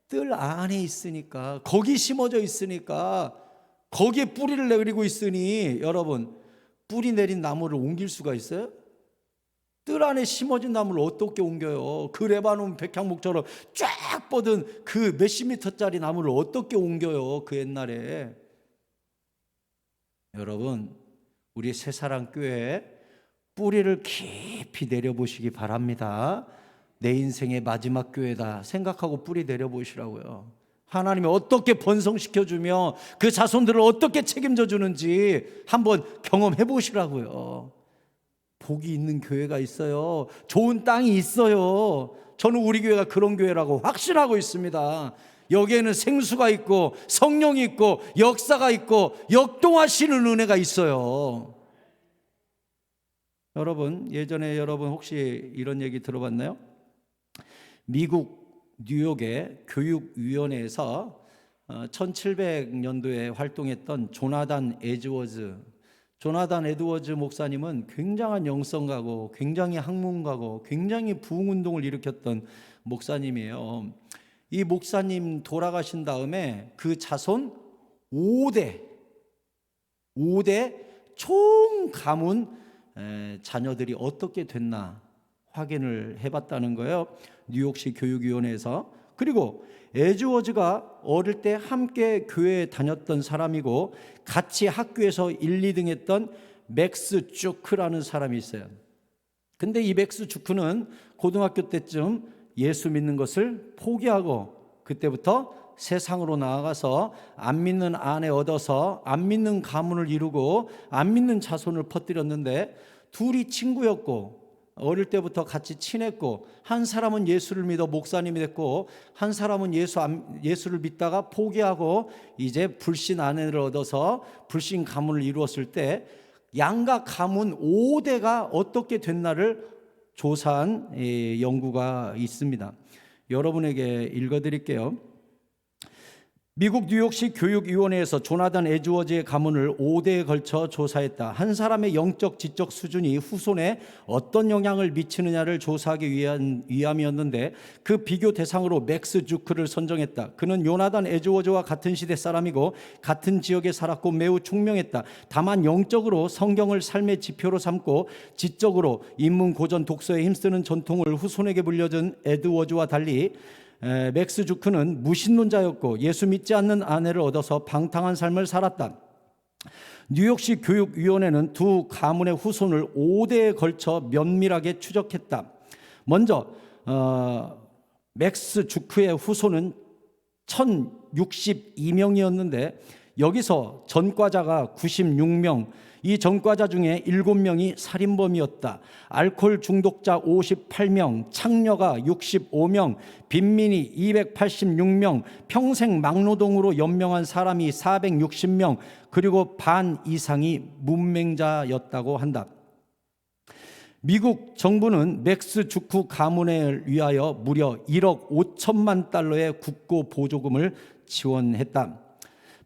뜰 안에 있으니까, 거기 심어져 있으니까, 거기에 뿌리를 내리고 있으니, 여러분, 뿌리 내린 나무를 옮길 수가 있어요? 뜰 안에 심어진 나무를 어떻게 옮겨요? 그 레바논 백향목처럼 쫙 뻗은 그 몇십 미터짜리 나무를 어떻게 옮겨요? 그 옛날에. 여러분, 우리 새사랑교회 뿌리를 깊이 내려보시기 바랍니다. 내 인생의 마지막 교회다 생각하고 뿌리 내려보시라고요. 하나님이 어떻게 번성시켜주며 그 자손들을 어떻게 책임져 주는지 한번 경험해 보시라고요. 복이 있는 교회가 있어요. 좋은 땅이 있어요. 저는 우리 교회가 그런 교회라고 확신하고 있습니다. 여기에는 생수가 있고 성령이 있고 역사가 있고 역동하시는 은혜가 있어요. 여러분, 예전에 여러분 혹시 이런 얘기 들어봤나요? 미국 뉴욕의 교육위원회에서 1700년도에 활동했던 조나단 에드워즈 목사님은 굉장한 영성가고 굉장히 학문가고 굉장히 부흥운동을 일으켰던 목사님이에요. 이 목사님 돌아가신 다음에 그 자손 5대 총 가문 자녀들이 어떻게 됐나 확인을 해봤다는 거예요. 뉴욕시 교육위원회에서. 그리고 에드워즈가 어릴 때 함께 교회에 다녔던 사람이고 같이 학교에서 1, 2등 했던 맥스 주크라는 사람이 있어요. 근데 이 맥스 주크는 고등학교 때쯤 예수 믿는 것을 포기하고 그때부터 세상으로 나아가서 안 믿는 아내 얻어서 안 믿는 가문을 이루고 안 믿는 자손을 퍼뜨렸는데, 둘이 친구였고 어릴 때부터 같이 친했고, 한 사람은 예수를 믿어 목사님이 됐고 한 사람은 예수를 믿다가 포기하고 이제 불신 아내를 얻어서 불신 가문을 이루었을 때 양가 가문 5대가 어떻게 됐나를 조사한 연구가 있습니다. 여러분에게 읽어드릴게요. 미국 뉴욕시 교육위원회에서 조나단 에드워즈의 가문을 5대에 걸쳐 조사했다. 한 사람의 영적 지적 수준이 후손에 어떤 영향을 미치느냐를 조사하기 위함이었는데 그 비교 대상으로 맥스 주크를 선정했다. 그는 요나단 에드워즈와 같은 시대 사람이고 같은 지역에 살았고 매우 총명했다. 다만 영적으로 성경을 삶의 지표로 삼고 지적으로 인문 고전 독서에 힘쓰는 전통을 후손에게 물려준 에드워즈와 달리 맥스 주크는 무신론자였고 예수 믿지 않는 아내를 얻어서 방탕한 삶을 살았다. 뉴욕시 교육위원회는 두 가문의 후손을 5대에 걸쳐 면밀하게 추적했다. 먼저 맥스 주크의 후손은 1062명이었는데 여기서 전과자가 96명, 이 전과자 중에 7명이 살인범이었다. 알코올 중독자 58명, 창녀가 65명, 빈민이 286명, 평생 막노동으로 연명한 사람이 460명, 그리고 반 이상이 문맹자였다고 한다. 미국 정부는 맥스 주크 가문을 위하여 무려 1억 5천만 달러의 국고 보조금을 지원했다.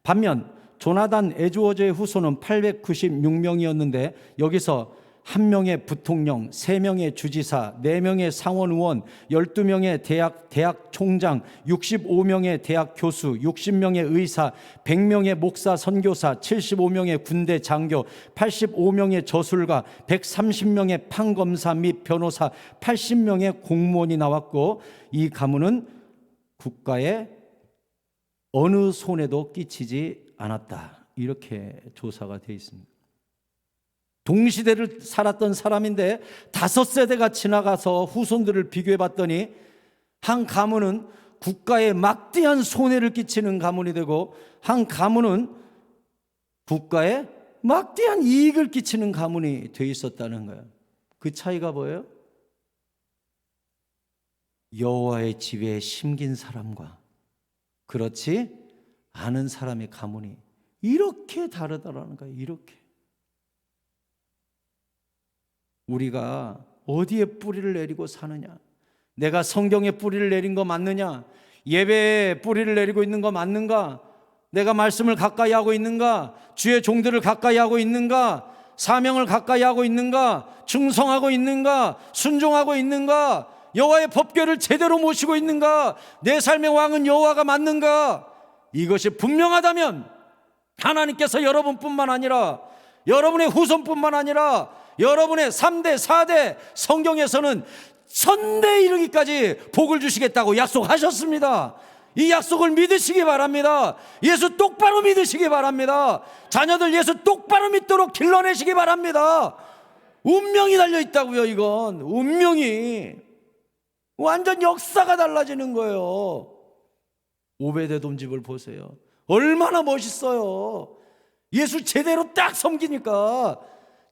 반면 조나단 에드워즈의 후손은 896명이었는데 여기서 1명의 부통령, 3명의 주지사, 4명의 상원의원, 12명의 대학 총장, 65명의 대학 교수, 60명의 의사, 100명의 목사 선교사, 75명의 군대 장교, 85명의 저술가, 130명의 판검사 및 변호사, 80명의 공무원이 나왔고 이 가문은 국가의 어느 손에도 끼치지 않았다. 이렇게 조사가 되어 있습니다. 동시대를 살았던 사람인데 5세대가 지나가서 후손들을 비교해 봤더니 한 가문은 국가에 막대한 손해를 끼치는 가문이 되고 한 가문은 국가에 막대한 이익을 끼치는 가문이 되어 있었다는 거예요. 그 차이가 뭐예요? 여호와의 집에 심긴 사람과 그렇지 않은 사람의 가문이 이렇게 다르다라는 거예요. 이렇게. 우리가 어디에 뿌리를 내리고 사느냐? 내가 성경에 뿌리를 내린 거 맞느냐? 예배에 뿌리를 내리고 있는 거 맞는가? 내가 말씀을 가까이 하고 있는가? 주의 종들을 가까이 하고 있는가? 사명을 가까이 하고 있는가? 충성하고 있는가? 순종하고 있는가? 여호와의 법궤를 제대로 모시고 있는가? 내 삶의 왕은 여호와가 맞는가? 이것이 분명하다면 하나님께서 여러분뿐만 아니라 여러분의 후손뿐만 아니라 여러분의 3대, 4대, 성경에서는 천대에 이르기까지 복을 주시겠다고 약속하셨습니다. 이 약속을 믿으시기 바랍니다. 예수 똑바로 믿으시기 바랍니다. 자녀들 예수 똑바로 믿도록 길러내시기 바랍니다. 운명이 달려있다고요. 이건 운명이 완전 역사가 달라지는 거예요. 오베데돔 집을 보세요. 얼마나 멋있어요. 예수 제대로 딱 섬기니까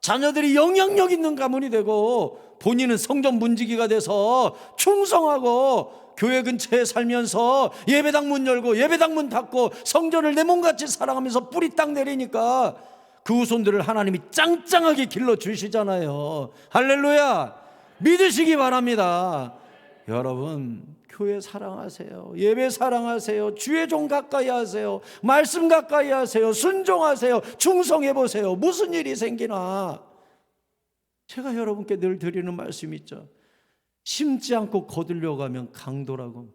자녀들이 영향력 있는 가문이 되고 본인은 성전 문지기가 돼서 충성하고 교회 근처에 살면서 예배당 문 열고 예배당 문 닫고 성전을 내 몸같이 사랑하면서 뿌리 딱 내리니까 그 후손들을 하나님이 짱짱하게 길러주시잖아요. 할렐루야. 믿으시기 바랍니다. 여러분 교회 사랑하세요. 예배 사랑하세요. 주의 종 가까이 하세요. 말씀 가까이 하세요. 순종하세요. 충성해 보세요. 무슨 일이 생기나. 제가 여러분께 늘 드리는 말씀 있죠. 심지 않고 거들려고 하면 강도라고.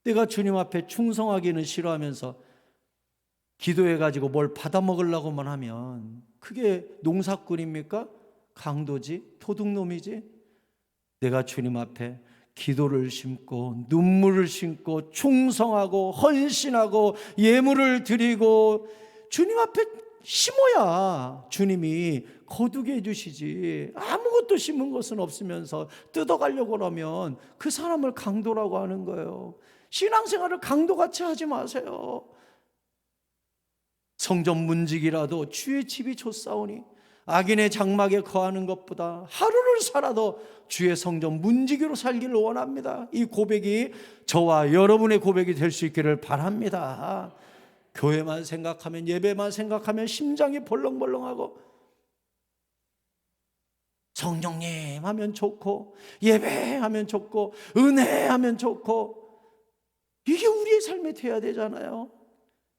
내가 주님 앞에 충성하기는 싫어하면서 기도해가지고 뭘 받아먹으려고만 하면 그게 농사꾼입니까? 강도지? 도둑놈이지? 내가 주님 앞에 기도를 심고 눈물을 심고 충성하고 헌신하고 예물을 드리고 주님 앞에 심어야 주님이 거두게 해주시지. 아무것도 심은 것은 없으면서 뜯어가려고 하면 그 사람을 강도라고 하는 거예요. 신앙생활을 강도같이 하지 마세요. 성전 문지기라도 주의 집이 좋사오니 악인의 장막에 거하는 것보다 하루를 살아도 주의 성전 문지기로 살기를 원합니다. 이 고백이 저와 여러분의 고백이 될 수 있기를 바랍니다. 교회만 생각하면, 예배만 생각하면 심장이 벌렁벌렁하고 성령님 하면 좋고 예배하면 좋고 은혜하면 좋고 이게 우리의 삶이 돼야 되잖아요.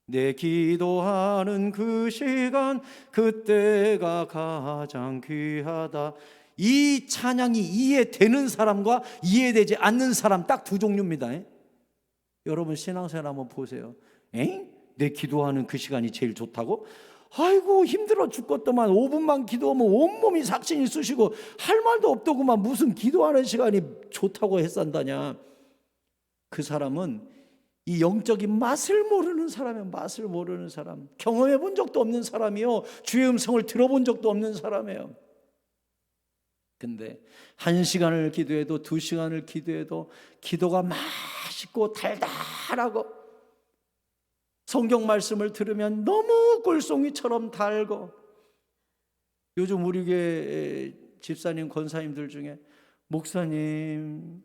내 기도하는 그 시간 그때가 가장 귀하다. 이 찬양이 이해되는 사람과 이해되지 않는 사람 딱 두 종류입니다. 여러분 신앙생활 한번 보세요. 내 기도하는 그 시간이 제일 좋다고? 아이고 힘들어 죽겠더만 5분만 기도하면 온몸이 삭신이 쑤시고 할 말도 없더구만 무슨 기도하는 시간이 좋다고 했산다냐. 그 사람은 이 영적인 맛을 모르는 사람이에요. 맛을 모르는 사람, 경험해 본 적도 없는 사람이요, 주의 음성을 들어본 적도 없는 사람이에요. 근데 1시간을 기도해도 2시간을 기도해도 기도가 맛있고 달달하고 성경 말씀을 들으면 너무 꿀송이처럼 달고. 요즘 우리 교회 집사님 권사님들 중에 목사님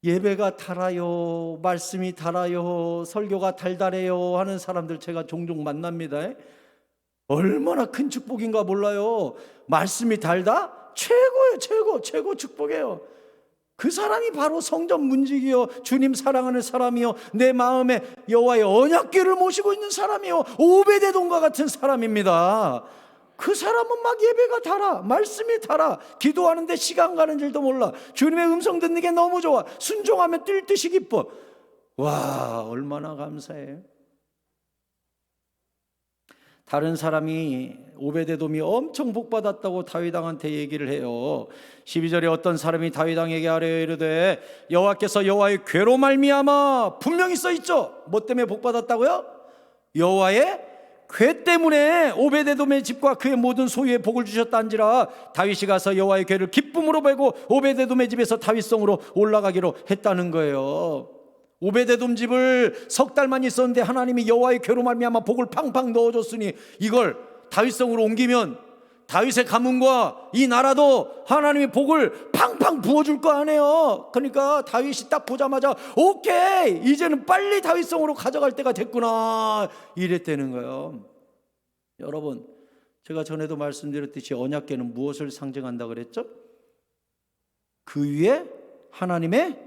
예배가 달아요, 말씀이 달아요, 설교가 달달해요 하는 사람들 제가 종종 만납니다. 얼마나 큰 축복인가 몰라요. 말씀이 달다? 최고예요. 최고 축복이에요. 그 사람이 바로 성전 문지기요, 주님 사랑하는 사람이요, 내 마음에 여호와의 언약궤를 모시고 있는 사람이요, 오베데돔과 같은 사람입니다. 그 사람은 막 예배가 달아, 말씀이 달아, 기도하는데 시간 가는 줄도 몰라, 주님의 음성 듣는 게 너무 좋아, 순종하면 뛸 듯이 기뻐. 와, 얼마나 감사해요. 다른 사람이 오베데돔이 엄청 복받았다고 다윗왕한테 얘기를 해요. 12절에 어떤 사람이 다윗왕에게 아뢰어 이르되 여호와께서 여호와의 궤로 말미암아, 분명히 써있죠. 뭐 때문에 복받았다고요? 여호와의 궤 때문에 오베데돔의 집과 그의 모든 소유에 복을 주셨다는지라 다윗이 가서 여호와의 궤를 기쁨으로 베고 오베데돔의 집에서 다윗성으로 올라가기로 했다는 거예요. 오베데돔 집을 석 달만 있었는데 하나님이 여호와의 궤로 말미암아 복을 팡팡 넣어줬으니 이걸 다윗성으로 옮기면 다윗의 가문과 이 나라도 하나님이 복을 팡팡 부어줄 거 아니에요. 그러니까 다윗이 딱 보자마자 오케이, 이제는 빨리 다윗성으로 가져갈 때가 됐구나 이랬다는 거예요. 여러분, 제가 전에도 말씀드렸듯이 언약궤는 무엇을 상징한다 그랬죠? 그 위에 하나님의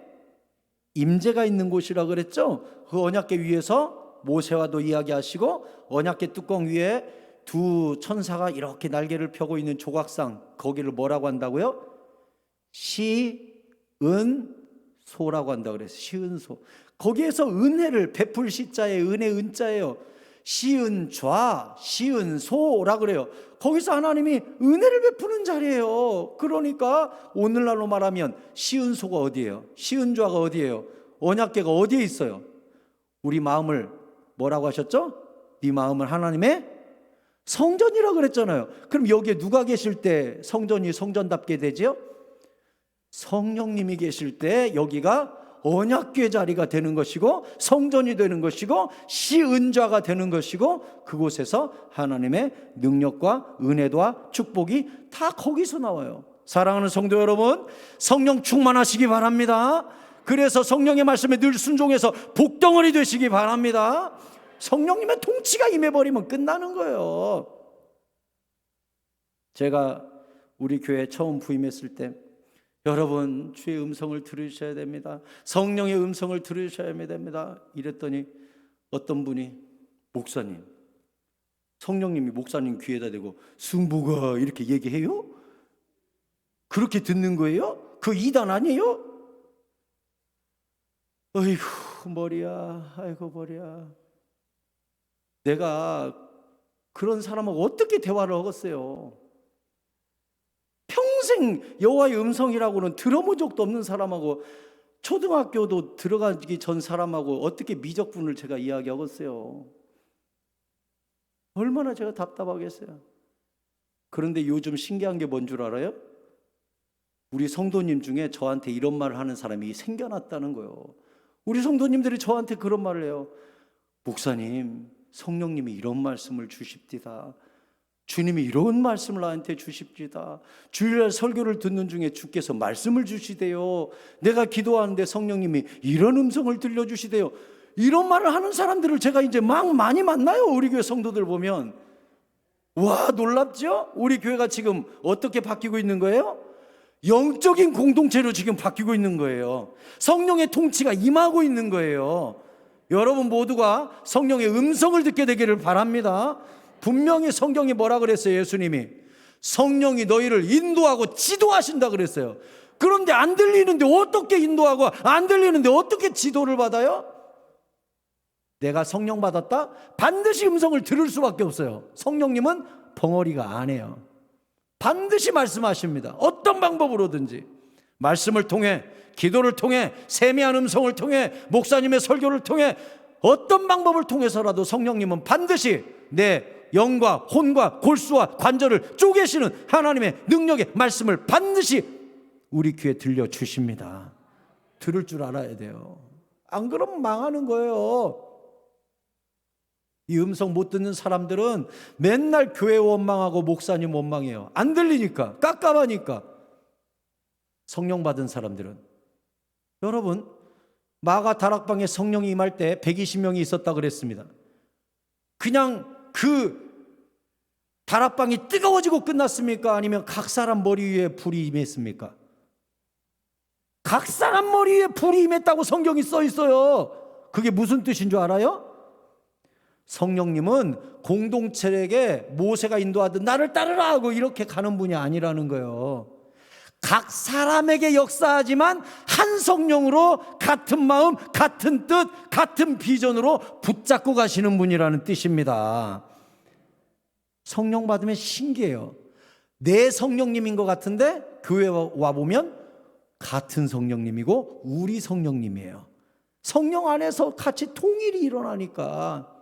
임재가 있는 곳이라 그랬죠? 그 언약궤 위에서 모세와도 이야기하시고 언약궤 뚜껑 위에 두 천사가 이렇게 날개를 펴고 있는 조각상, 거기를 뭐라고 한다고요? 시은소라고 한다고 그랬어요. 시은소. 거기에서 은혜를 베풀 시자에 은혜 은자예요. 시은좌, 시은소라 그래요. 거기서 하나님이 은혜를 베푸는 자리예요. 그러니까 오늘날로 말하면 시은소가 어디예요? 시은좌가 어디예요? 언약궤가 어디에 있어요? 우리 마음을 뭐라고 하셨죠? 네 마음을 하나님의 성전이라 그랬잖아요. 그럼 여기에 누가 계실 때 성전이 성전답게 되지요? 성령님이 계실 때 여기가 언약궤 자리가 되는 것이고 성전이 되는 것이고 시은좌가 되는 것이고 그곳에서 하나님의 능력과 은혜와 축복이 다 거기서 나와요. 사랑하는 성도 여러분, 성령 충만하시기 바랍니다. 그래서 성령의 말씀에 늘 순종해서 복덩어리 되시기 바랍니다. 성령님의 통치가 임해버리면 끝나는 거예요. 제가 우리 교회 처음 부임했을 때 여러분 주의 음성을 들으셔야 됩니다. 성령의 음성을 들으셔야 됩니다. 이랬더니 어떤 분이 목사님, 성령님이 목사님 귀에다 대고 승부가 이렇게 얘기해요? 그렇게 듣는 거예요? 그 이단 아니에요? 어이구 머리야, 아이고 머리야. 내가 그런 사람하고 어떻게 대화를 하겠어요? 평생 여호와의 음성이라고는 들어본 적도 없는 사람하고 초등학교도 들어가기 전 사람하고 어떻게 미적분을 제가 이야기하겠어요? 얼마나 제가 답답하겠어요. 그런데 요즘 신기한 게 뭔 줄 알아요? 우리 성도님 중에 저한테 이런 말을 하는 사람이 생겨났다는 거예요. 우리 성도님들이 저한테 그런 말을 해요. 목사님, 성령님이 이런 말씀을 주십디다. 주님이 이런 말씀을 나한테 주십디다. 주일날 설교를 듣는 중에 주께서 말씀을 주시대요. 내가 기도하는데 성령님이 이런 음성을 들려주시대요. 이런 말을 하는 사람들을 제가 이제 막 많이 만나요. 우리 교회 성도들 보면. 와, 놀랍죠? 우리 교회가 지금 어떻게 바뀌고 있는 거예요? 영적인 공동체로 지금 바뀌고 있는 거예요. 성령의 통치가 임하고 있는 거예요. 여러분 모두가 성령의 음성을 듣게 되기를 바랍니다. 분명히 성경이 뭐라 그랬어요? 예수님이 성령이 너희를 인도하고 지도하신다 그랬어요. 그런데 안 들리는데 어떻게 인도하고 안 들리는데 어떻게 지도를 받아요? 내가 성령 받았다? 반드시 음성을 들을 수밖에 없어요. 성령님은 벙어리가 안 해요. 반드시 말씀하십니다. 어떤 방법으로든지 말씀을 통해, 기도를 통해, 세미한 음성을 통해, 목사님의 설교를 통해, 어떤 방법을 통해서라도 성령님은 반드시 내 영과 혼과 골수와 관절을 쪼개시는 하나님의 능력의 말씀을 반드시 우리 귀에 들려주십니다. 들을 줄 알아야 돼요. 안 그러면 망하는 거예요. 이 음성 못 듣는 사람들은 맨날 교회 원망하고 목사님 원망해요. 안 들리니까, 깝깝하니까. 성령 받은 사람들은, 여러분 마가 다락방에 성령이 임할 때 120명이 있었다 그랬습니다. 그냥 그 다락방이 뜨거워지고 끝났습니까? 아니면 각 사람 머리 위에 불이 임했습니까? 각 사람 머리 위에 불이 임했다고 성경이 써 있어요. 그게 무슨 뜻인 줄 알아요? 성령님은 공동체에게 모세가 인도하듯 나를 따르라 하고 이렇게 가는 분이 아니라는 거예요. 각 사람에게 역사하지만 한 성령으로 같은 마음, 같은 뜻, 같은 비전으로 붙잡고 가시는 분이라는 뜻입니다. 성령 받으면 신기해요. 내 성령님인 것 같은데 교회 와보면 같은 성령님이고 우리 성령님이에요. 성령 안에서 같이 통일이 일어나니까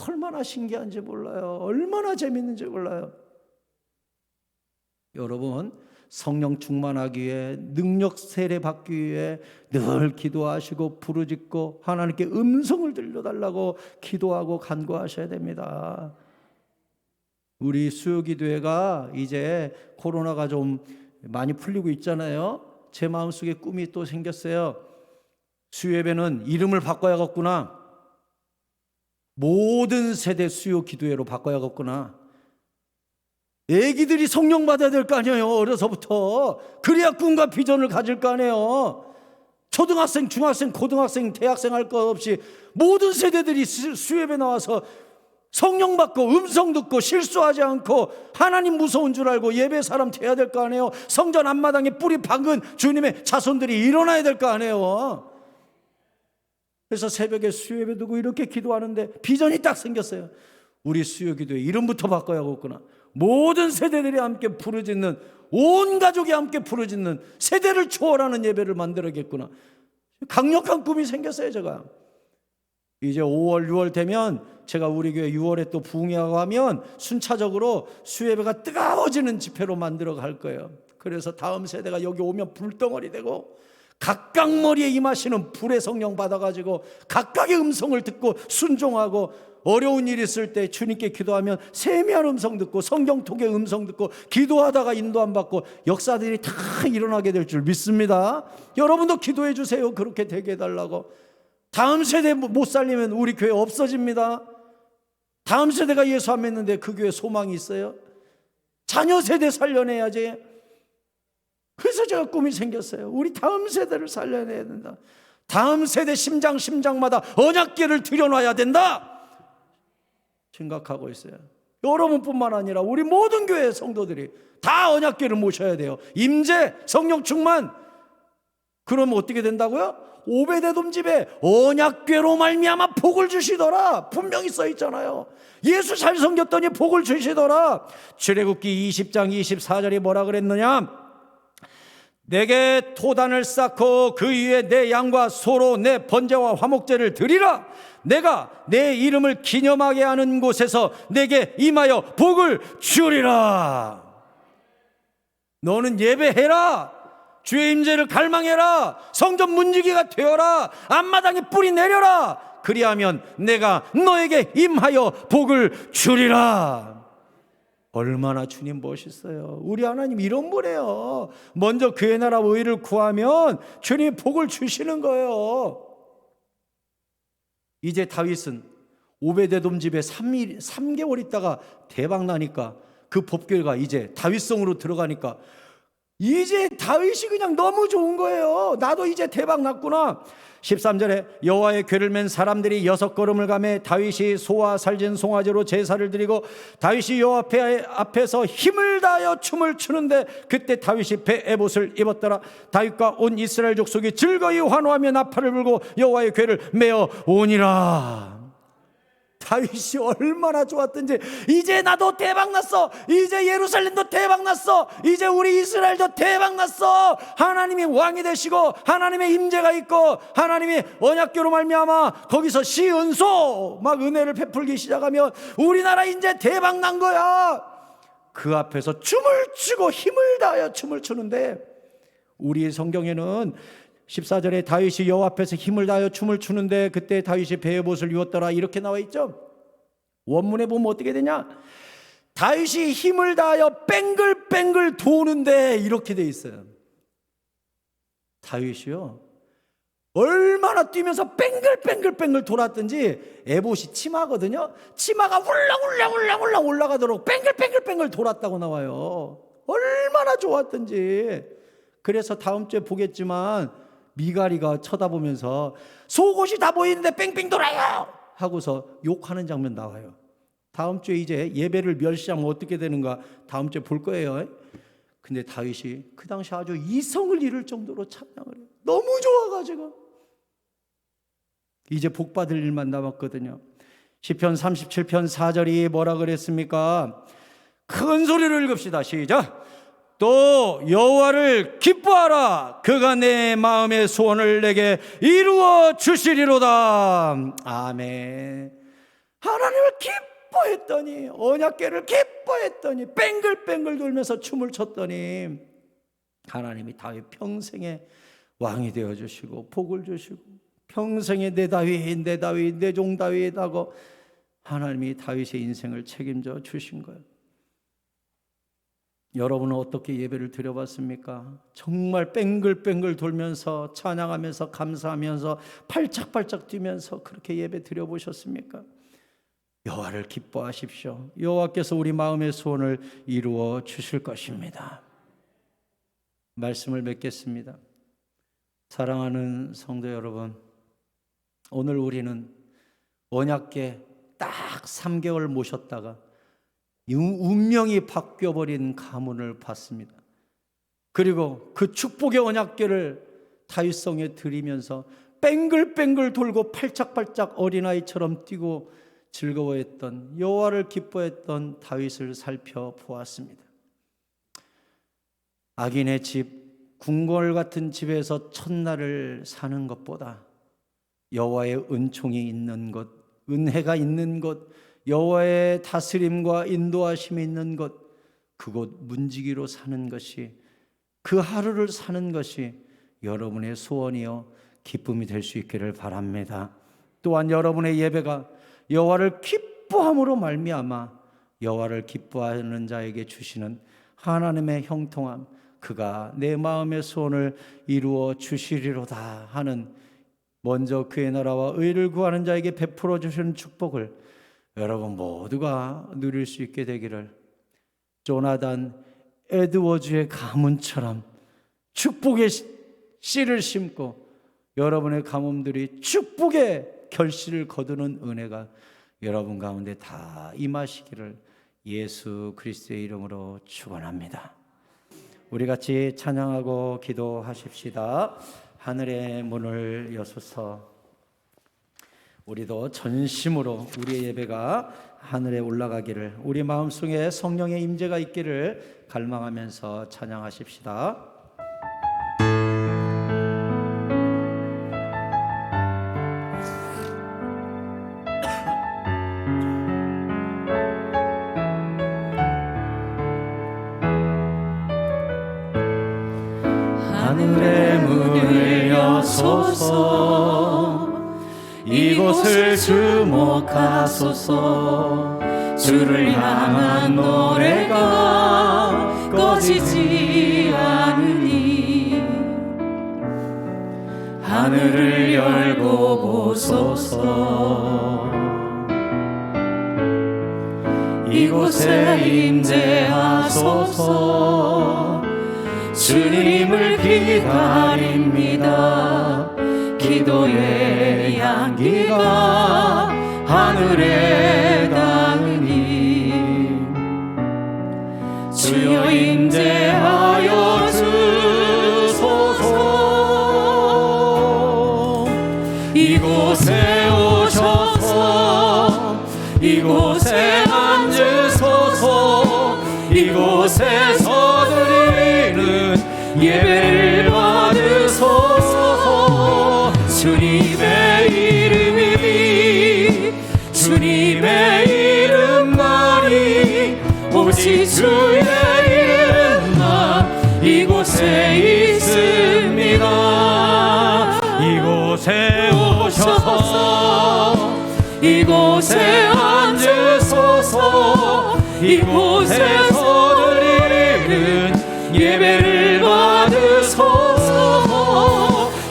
얼마나 신기한지 몰라요. 얼마나 재밌는지 몰라요. 여러분 성령 충만하기 위해, 능력 세례 받기 위해 늘 기도하시고 부르짖고 하나님께 음성을 들려달라고 기도하고 간구하셔야 됩니다. 우리 수요기도회가 이제 코로나가 좀 많이 풀리고 있잖아요. 제 마음속에 꿈이 또 생겼어요. 수요예배는 이름을 바꿔야겠구나. 모든 세대 수요기도회로 바꿔야겠구나. 애기들이 성령 받아야 될 거 아니에요. 어려서부터. 그래야 꿈과 비전을 가질 거 아니에요. 초등학생, 중학생, 고등학생, 대학생 할 것 없이 모든 세대들이 수협에 나와서 성령 받고 음성 듣고 실수하지 않고 하나님 무서운 줄 알고 예배 사람 돼야 될 거 아니에요. 성전 앞마당에 뿌리 박은 주님의 자손들이 일어나야 될 거 아니에요. 그래서 새벽에 수협에 두고 이렇게 기도하는데 비전이 딱 생겼어요. 우리 수요기도의 이름부터 바꿔야겠구나. 모든 세대들이 함께 부르짖는, 온 가족이 함께 부르짖는 세대를 초월하는 예배를 만들어야겠구나. 강력한 꿈이 생겼어요. 제가 이제 5월 6월 되면 제가 우리 교회 6월에 또 부흥회하고 하면 순차적으로 수예배가 뜨거워지는 집회로 만들어 갈 거예요. 그래서 다음 세대가 여기 오면 불덩어리 되고 각각 머리에 임하시는 불의 성령 받아가지고 각각의 음성을 듣고 순종하고, 어려운 일 있을 때 주님께 기도하면 세미한 음성 듣고 성경 통의 음성 듣고 기도하다가 인도 안 받고 역사들이 다 일어나게 될 줄 믿습니다. 여러분도 기도해 주세요. 그렇게 되게 해달라고. 다음 세대 못 살리면 우리 교회 없어집니다. 다음 세대가 예수 안 믿는데 그 교회 소망이 있어요? 자녀 세대 살려내야지. 그래서 제가 꿈이 생겼어요. 우리 다음 세대를 살려내야 된다. 다음 세대 심장마다 언약궤를 들여놔야 된다 생각하고 있어요. 여러분뿐만 아니라 우리 모든 교회 성도들이 다 언약궤를 모셔야 돼요. 임재, 성령 충만. 그러면 어떻게 된다고요? 오베데돔 집에 언약궤로 말미암아 복을 주시더라. 분명히 써 있잖아요. 예수 잘 섬겼더니 복을 주시더라. 출애굽기 20장 24절이 뭐라 그랬느냐? 내게 토단을 쌓고 그 위에 내 양과 소로 내 번제와 화목제를 드리라. 내가 내 이름을 기념하게 하는 곳에서 내게 임하여 복을 주리라. 너는 예배해라. 주의 임재를 갈망해라. 성전 문지기가 되어라. 앞마당에 뿌리 내려라. 그리하면 내가 너에게 임하여 복을 주리라. 얼마나 주님 멋있어요. 우리 하나님 이런 분이에요. 먼저 그의 나라 의를 구하면 주님이 복을 주시는 거예요. 이제 다윗은 오베데돔 집에 3개월 있다가 대박 나니까 그 법궤가 이제 다윗성으로 들어가니까 이제 다윗이 그냥 너무 좋은 거예요. 나도 이제 대박 났구나. 13절에 여호와의 궤를 맨 사람들이 6걸음을 가매 다윗이 소와 살진 송아지로 제사를 드리고 다윗이 여호와 앞에서 힘을 다하여 춤을 추는데 그때 다윗이 배 에봇을 입었더라. 다윗과 온 이스라엘 족속이 즐거이 환호하며 나팔을 불고 여호와의 궤를 메어 오니라. 다윗이 얼마나 좋았던지. 이제 나도 대박났어. 이제 예루살렘도 대박났어. 이제 우리 이스라엘도 대박났어. 하나님이 왕이 되시고 하나님의 임재가 있고 하나님이 언약궤로 말미암아 거기서 시은소 막 은혜를 베풀기 시작하면 우리나라 이제 대박난 거야. 그 앞에서 춤을 추고 힘을 다하여 춤을 추는데, 우리 성경에는 14절에 다윗이 여호와 앞에서 힘을 다하여 춤을 추는데 그때 다윗이 베옷을 입었더라 이렇게 나와 있죠. 원문에 보면 어떻게 되냐? 다윗이 힘을 다하여 뱅글뱅글 도는데 이렇게 돼 있어요. 다윗이요 얼마나 뛰면서 뱅글뱅글 돌았든지, 에봇이 치마거든요. 치마가 훌렁훌렁 올라가도록 뱅글뱅글 돌았다고 나와요. 얼마나 좋았든지. 그래서 다음 주에 보겠지만 미가리가 쳐다보면서 속옷이 다 보이는데 뺑뺑 돌아요 하고서 욕하는 장면 나와요. 다음 주에 이제 예배를 멸시하면 어떻게 되는가 다음 주에 볼 거예요. 근데 다윗이 그 당시 아주 이성을 잃을 정도로 찬양을 해요. 너무 좋아가지고. 이제 복 받을 일만 남았거든요. 시편 37편 4절이 뭐라 그랬습니까? 큰 소리로 읽읍시다. 시작. 또 여호와를 기뻐하라. 그가 내 마음의 소원을 내게 이루어 주시리로다. 아멘. 하나님을 기뻐했더니, 언약궤를 기뻐했더니, 뱅글뱅글 돌면서 춤을 췄더니 하나님이 다윗 평생에 왕이 되어주시고 복을 주시고 평생에 내 다윗 내 종 다윗 하고 하나님이 다윗의 인생을 책임져 주신 거예요. 여러분은 어떻게 예배를 드려봤습니까? 정말 뱅글뱅글 돌면서 찬양하면서 감사하면서 팔짝팔짝 뛰면서 그렇게 예배 드려보셨습니까? 여호와를 기뻐하십시오. 여호와께서 우리 마음의 소원을 이루어 주실 것입니다. 말씀을 맺겠습니다. 사랑하는 성도 여러분, 오늘 우리는 언약궤 딱 3개월 모셨다가 운명이 바뀌어버린 가문을 봤습니다. 그리고 그 축복의 언약궤를 다윗성에 드리면서 뱅글뱅글 돌고 팔짝팔짝 어린아이처럼 뛰고 즐거워했던, 여호와를 기뻐했던 다윗을 살펴보았습니다. 악인의 집, 궁궐 같은 집에서 첫날을 사는 것보다 여호와의 은총이 있는 것, 은혜가 있는 것, 여호와의 다스림과 인도하심이 있는 것, 그곳 문지기로 사는 것이, 그 하루를 사는 것이 여러분의 소원이요 기쁨이 될 수 있기를 바랍니다. 또한 여러분의 예배가 여호와를 기뻐함으로 말미암아 여호와를 기뻐하는 자에게 주시는 하나님의 형통함, 그가 내 마음의 소원을 이루어 주시리로다 하는, 먼저 그의 나라와 의를 구하는 자에게 베풀어 주시는 축복을 여러분 모두가 누릴 수 있게 되기를, 조나단 에드워즈의 가문처럼 축복의 씨를 심고 여러분의 가문들이 축복의 결실을 거두는 은혜가 여러분 가운데 다 임하시기를 예수 그리스도의 이름으로 축원합니다. 우리 같이 찬양하고 기도하십시다. 하늘의 문을 여소서. 우리도 전심으로 우리의 예배가 하늘에 올라가기를, 우리 마음속에 성령의 임재가 있기를 갈망하면서 찬양하십시다. 하늘의 문을 여소서. 이곳을 주목하소서. 주를 향한 노래가 꺼지지 않으니 하늘을 열고 보소서. 이곳에 임재하소서. 주님을 기다립니다. 기도의 향기가 하늘에 닿으니 주여 임재하여 주소서. 이곳에 오셔서 이곳에 앉으소서. 이곳에서 드리는 예배를 받으소서. 주님의 이름이, 주님의 이름만이, 오직 주의 이름만 이곳에 있습니다. 이곳에 오셔서 이곳에 앉으소서. 이곳에서 드리는 예배를 받으소서.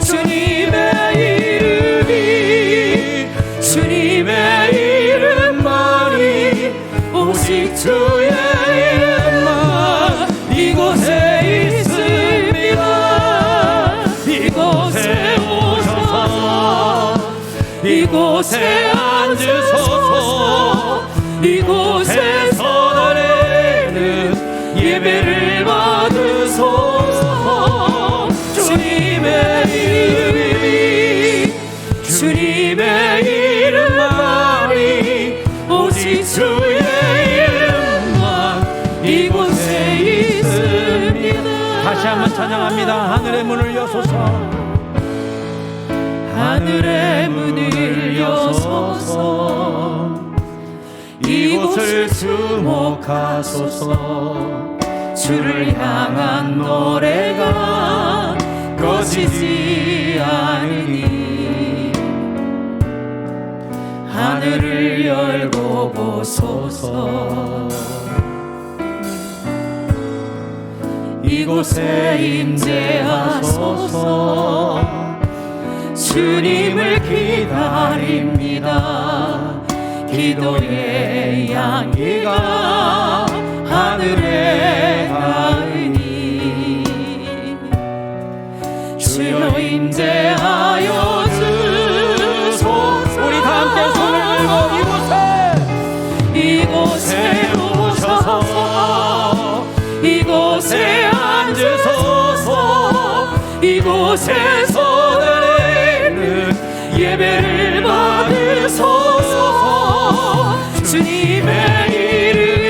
주님의 이름이, 주님의 이름만이, 오직 주의 이름만 이곳에 있습니다. 이곳에 오셔서 이곳에 앉으소서. 이곳에서 드리는 예배를 받으소서. 주님의 이름이, 주님의 이름만이, 오직 주의 이름만 이곳에 있습니다. 다시 한번 찬양합니다. 하늘의 문을 여소서. 하늘의 문을 여소서. 이곳을 주목하소서. 주를 향한 노래가 꺼지지 않으니 하늘을 열고 보소서. 이곳에 임재하소서. 주님을 기다립니다. 기도의 향기가 하늘에 닿으니 주여 임재하여 주소서. 우리 다 함께 손을 들고 이곳에 오셔서 이곳에 앉으소서. 이곳에서 드리는 예배를 받으소서. 주님의 이름이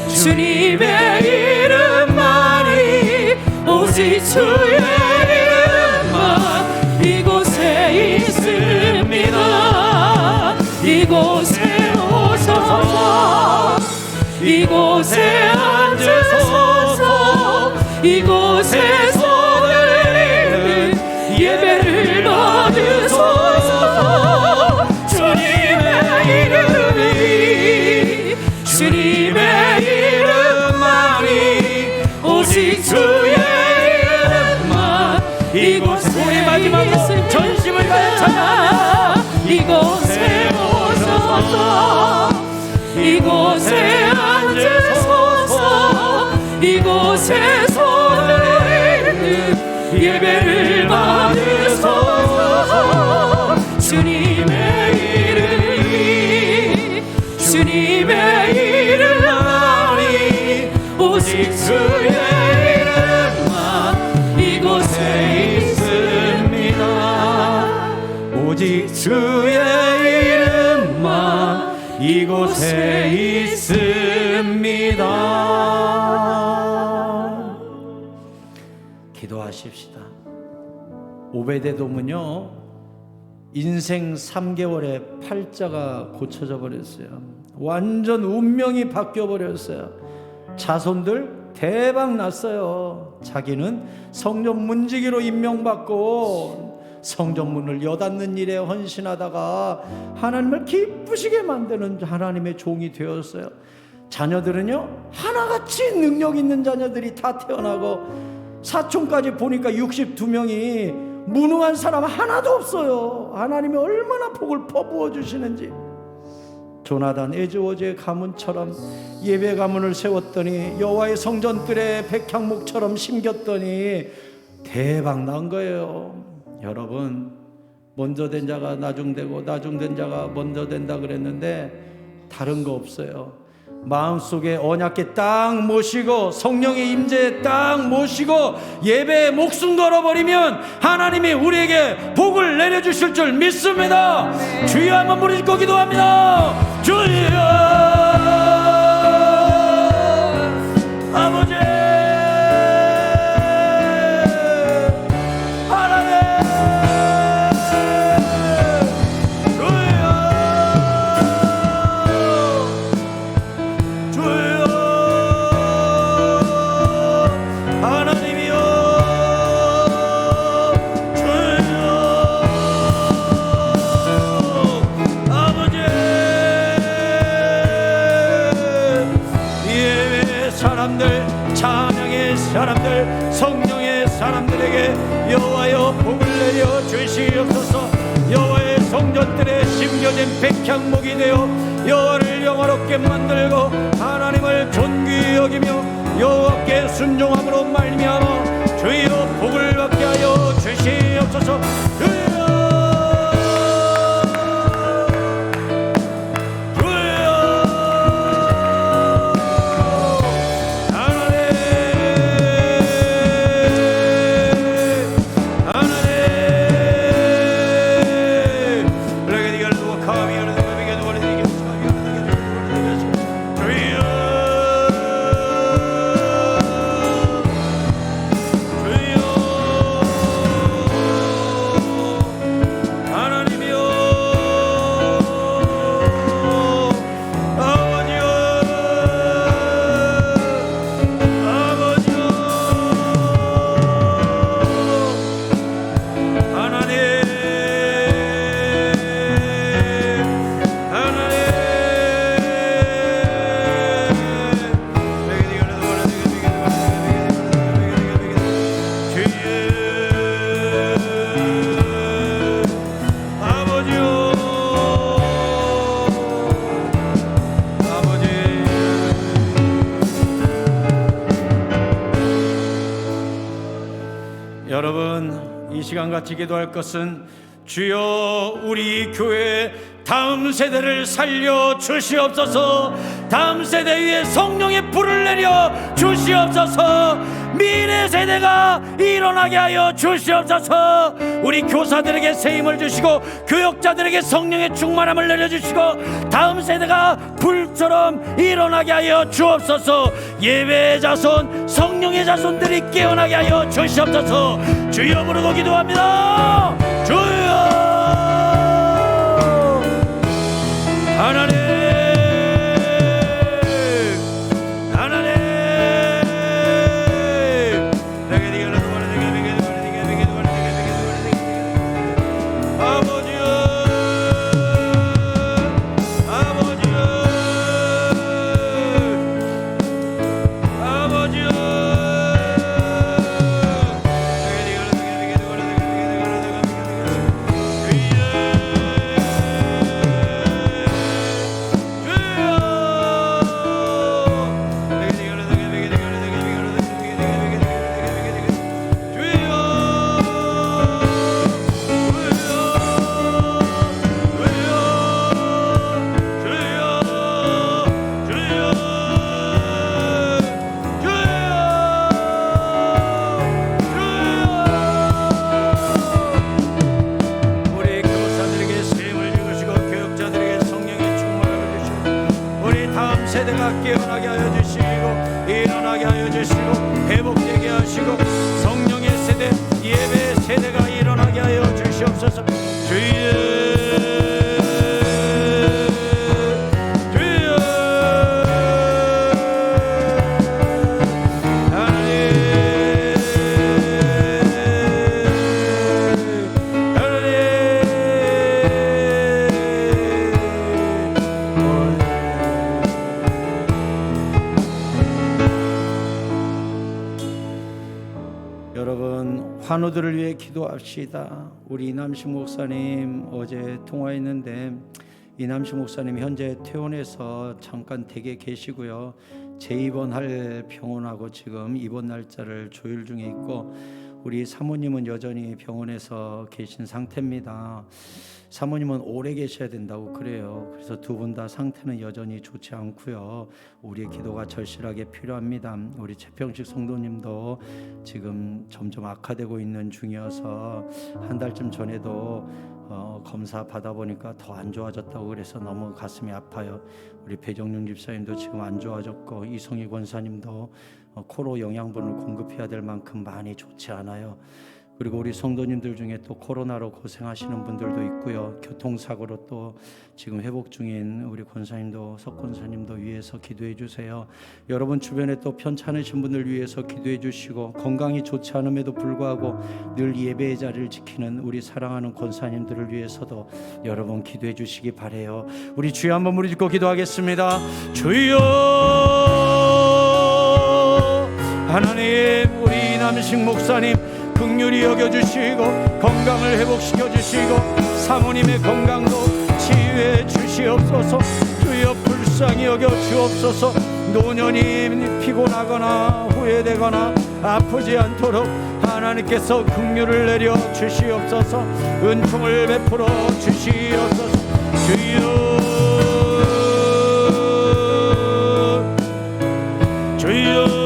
주님의 이름만이 오직 주의 이름만 이곳에 있습니다. 이곳에 오셔서 이곳에 앉으소서. 이곳에서 드리는 예배를 받으소서. 주님의 이름이 주님의 이름만이 오직 주의 이름만 이곳에 우리 마지막으로 전심을 다해 찬양합니다. 이곳에 오셔서 이곳에 앉으소서. 이곳에서 드리는 예배를 받으소서. 주님의 이름이 주님의 이름만이 오직 주의 이름만 이곳에 있습니다. 오직 주의 이름만 이곳에 있습니다. 기도하십시다. 오베데돔은요 인생 3개월에 팔자가 고쳐져 버렸어요. 완전 운명이 바뀌어 버렸어요. 자손들 대박 났어요. 자기는 성전 문지기로 임명받고 성전문을 여닫는 일에 헌신하다가 하나님을 기쁘시게 만드는 하나님의 종이 되었어요. 자녀들은요 하나같이 능력 있는 자녀들이 다 태어나고 사촌까지 보니까 62명이 무능한 사람 하나도 없어요. 하나님이 얼마나 복을 퍼부어 주시는지. 조나단 에즈워즈의 가문처럼 예배 가문을 세웠더니 여호와의 성전들의 백향목처럼 심겼더니 대박 난 거예요. 여러분, 먼저 된 자가 나중되고 나중된 자가 먼저 된다 그랬는데 다른 거 없어요. 마음속에 언약궤 딱 모시고 성령의 임재에 딱 모시고 예배에 목숨 걸어버리면 하나님이 우리에게 복을 내려주실 줄 믿습니다. 주여 한번 부르짖고 기도합니다. 주여 아버지 사람들 성령의 사람들에게 여호와여 복을 내려 주시옵소서. 여호와의 성전들에 심겨진 백향목이 되어 여호와를 영화롭게 만들고 하나님을 존귀히 여기며 여호와께 순종함으로 말미암아 주여 복을 받게 하여 주시옵소서. 여러분, 이 시간 같이 기도할 것은 주여 우리 교회 다음 세대를 살려 주시옵소서. 다음 세대 위에 성령의 불을 내려 주시옵소서. 미래 세대가 일어나게 하여 주시옵소서. 우리 교사들에게 세임을 주시고 교역자들에게 성령의 충만함을 내려주시고 다음 세대가 불처럼 일어나게 하여 주옵소서. 예배의 자손, 성령의 자손들이 깨어나게 하여 주시옵소서. 주여 부르고 기도합니다. 주여 하나님, 하나님, 아버지여, 아버지여, 아버지여. 세대가 깨어나게 하여 주시고 일어나게 하여 주시고 회복되게 하시고 성령의 세대, 예배의 세대가 일어나게 하여 주시옵소서. 주여 환우들을 위해 기도합시다. 우리 이남식 목사님 어제 통화했는데 이남식 목사님 현재 퇴원해서 잠깐 댁에 계시고요. 재입원할 병원하고 지금 입원 날짜를 조율 중에 있고 우리 사모님은 여전히 병원에서 계신 상태입니다. 사모님은 오래 계셔야 된다고 그래요. 그래서 두 분 다 상태는 여전히 좋지 않고요. 우리의 기도가 절실하게 필요합니다. 우리 최평식 성도님도 지금 점점 악화되고 있는 중이어서 한 달쯤 전에도 검사 받아보니까 더 안 좋아졌다고 그래서 너무 가슴이 아파요. 우리 배정윤 집사님도 지금 안 좋아졌고 이성희 권사님도 코로 영양분을 공급해야 될 만큼 많이 좋지 않아요. 그리고 우리 성도님들 중에 또 코로나로 고생하시는 분들도 있고요. 교통사고로 또 지금 회복 중인 우리 권사님도 석 권사님도 위해서 기도해 주세요. 여러분 주변에 또 편찮으신 분들 위해서 기도해 주시고 건강이 좋지 않음에도 불구하고 늘 예배의 자리를 지키는 우리 사랑하는 권사님들을 위해서도 여러분 기도해 주시기 바라요. 우리 주여 한번 무리 짓고 기도하겠습니다. 주여 하나님, 우리 이남식 목사님 긍휼히 여겨주시고 건강을 회복시켜주시고 사모님의 건강도 치유해 주시옵소서. 주여 불쌍히 여겨 주옵소서. 노년이 피곤하거나 후회되거나 아프지 않도록 하나님께서 긍휼을 내려 주시옵소서. 은총을 베풀어 주시옵소서. 주여 주여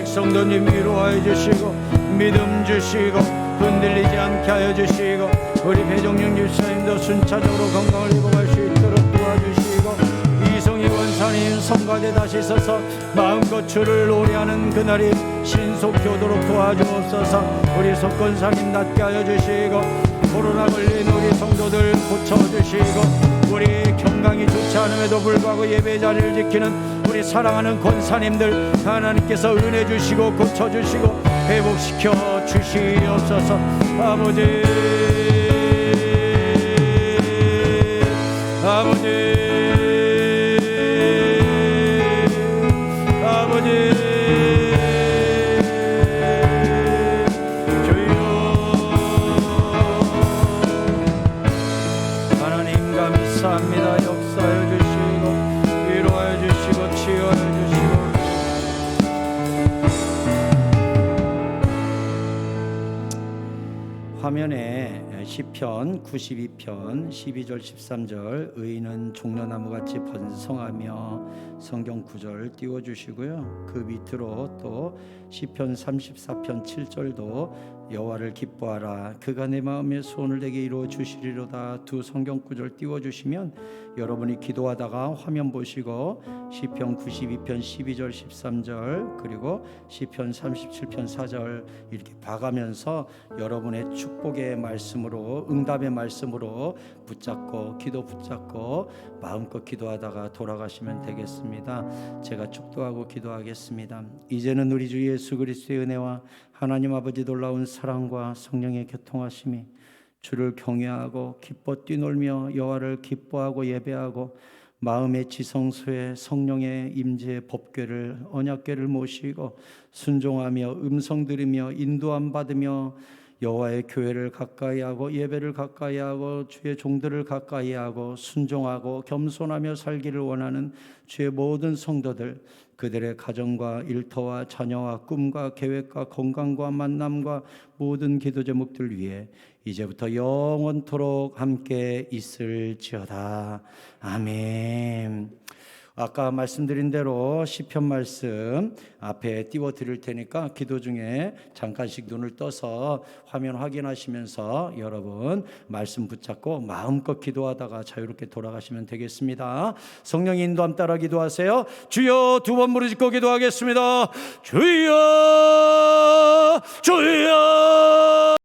성도님 위로하여 주시고 믿음 주시고 흔들리지 않게 하여 주시고 우리 배종영 집사님도 순차적으로 건강을 회복할 수 있도록 도와주시고 이성희 원사님 성가대 다시 서서 마음껏 주를 노래하는 그날이 신속히 오도록 도와주옵소서. 우리 석권사님 낫게 하여 주시고 코로나 걸린 우리 성도들 고쳐주시고 우리 건강이 좋지 않음에도 불구하고 예배 자리를 지키는 우리 사랑하는 권사님들 하나님께서 은혜 주시고 고쳐주시고 회복시켜 주시옵소서. 아버지 중에 시편 92편 12절 13절 의인은 종려나무같이 번성하며 성경 구절 띄워주시고요. 그 밑으로 또 시편 34편 7절도 여호와를 기뻐하라 그가 내 마음의 소원을 내게 이루어 주시리로다. 두 성경 구절 띄워주시면 여러분이 기도하다가 화면 보시고 시편 92편 12절 13절 그리고 시편 37편 4절 이렇게 봐가면서 여러분의 축복의 말씀으로 응답의 말씀으로 붙잡고 기도 붙잡고 마음껏 기도하다가 돌아가시면 되겠습니다. 제가 축도하고 기도하겠습니다. 이제는 우리 주 예수 그리스도의 은혜와 하나님 아버지 놀라운 사랑과 성령의 교통하심이 주를 경외하고 기뻐 뛰놀며 여호와를 기뻐하고 예배하고 마음의 지성소에 성령의 임재의 법궤를 언약궤를 모시고 순종하며 음성 들으며 인도함 받으며 여호와의 교회를 가까이하고 예배를 가까이하고 주의 종들을 가까이하고 순종하고 겸손하며 살기를 원하는 주의 모든 성도들 그들의 가정과 일터와 자녀와 꿈과 계획과 건강과 만남과 모든 기도 제목들 위해 이제부터 영원토록 함께 있을지어다. 아멘. 아까 말씀드린 대로 시편 말씀 앞에 띄워 드릴 테니까 기도 중에 잠깐씩 눈을 떠서 화면 확인하시면서 여러분 말씀 붙잡고 마음껏 기도하다가 자유롭게 돌아가시면 되겠습니다. 성령의 인도함 따라 기도하세요. 주여 두 번 부르짖고 기도하겠습니다. 주여 주여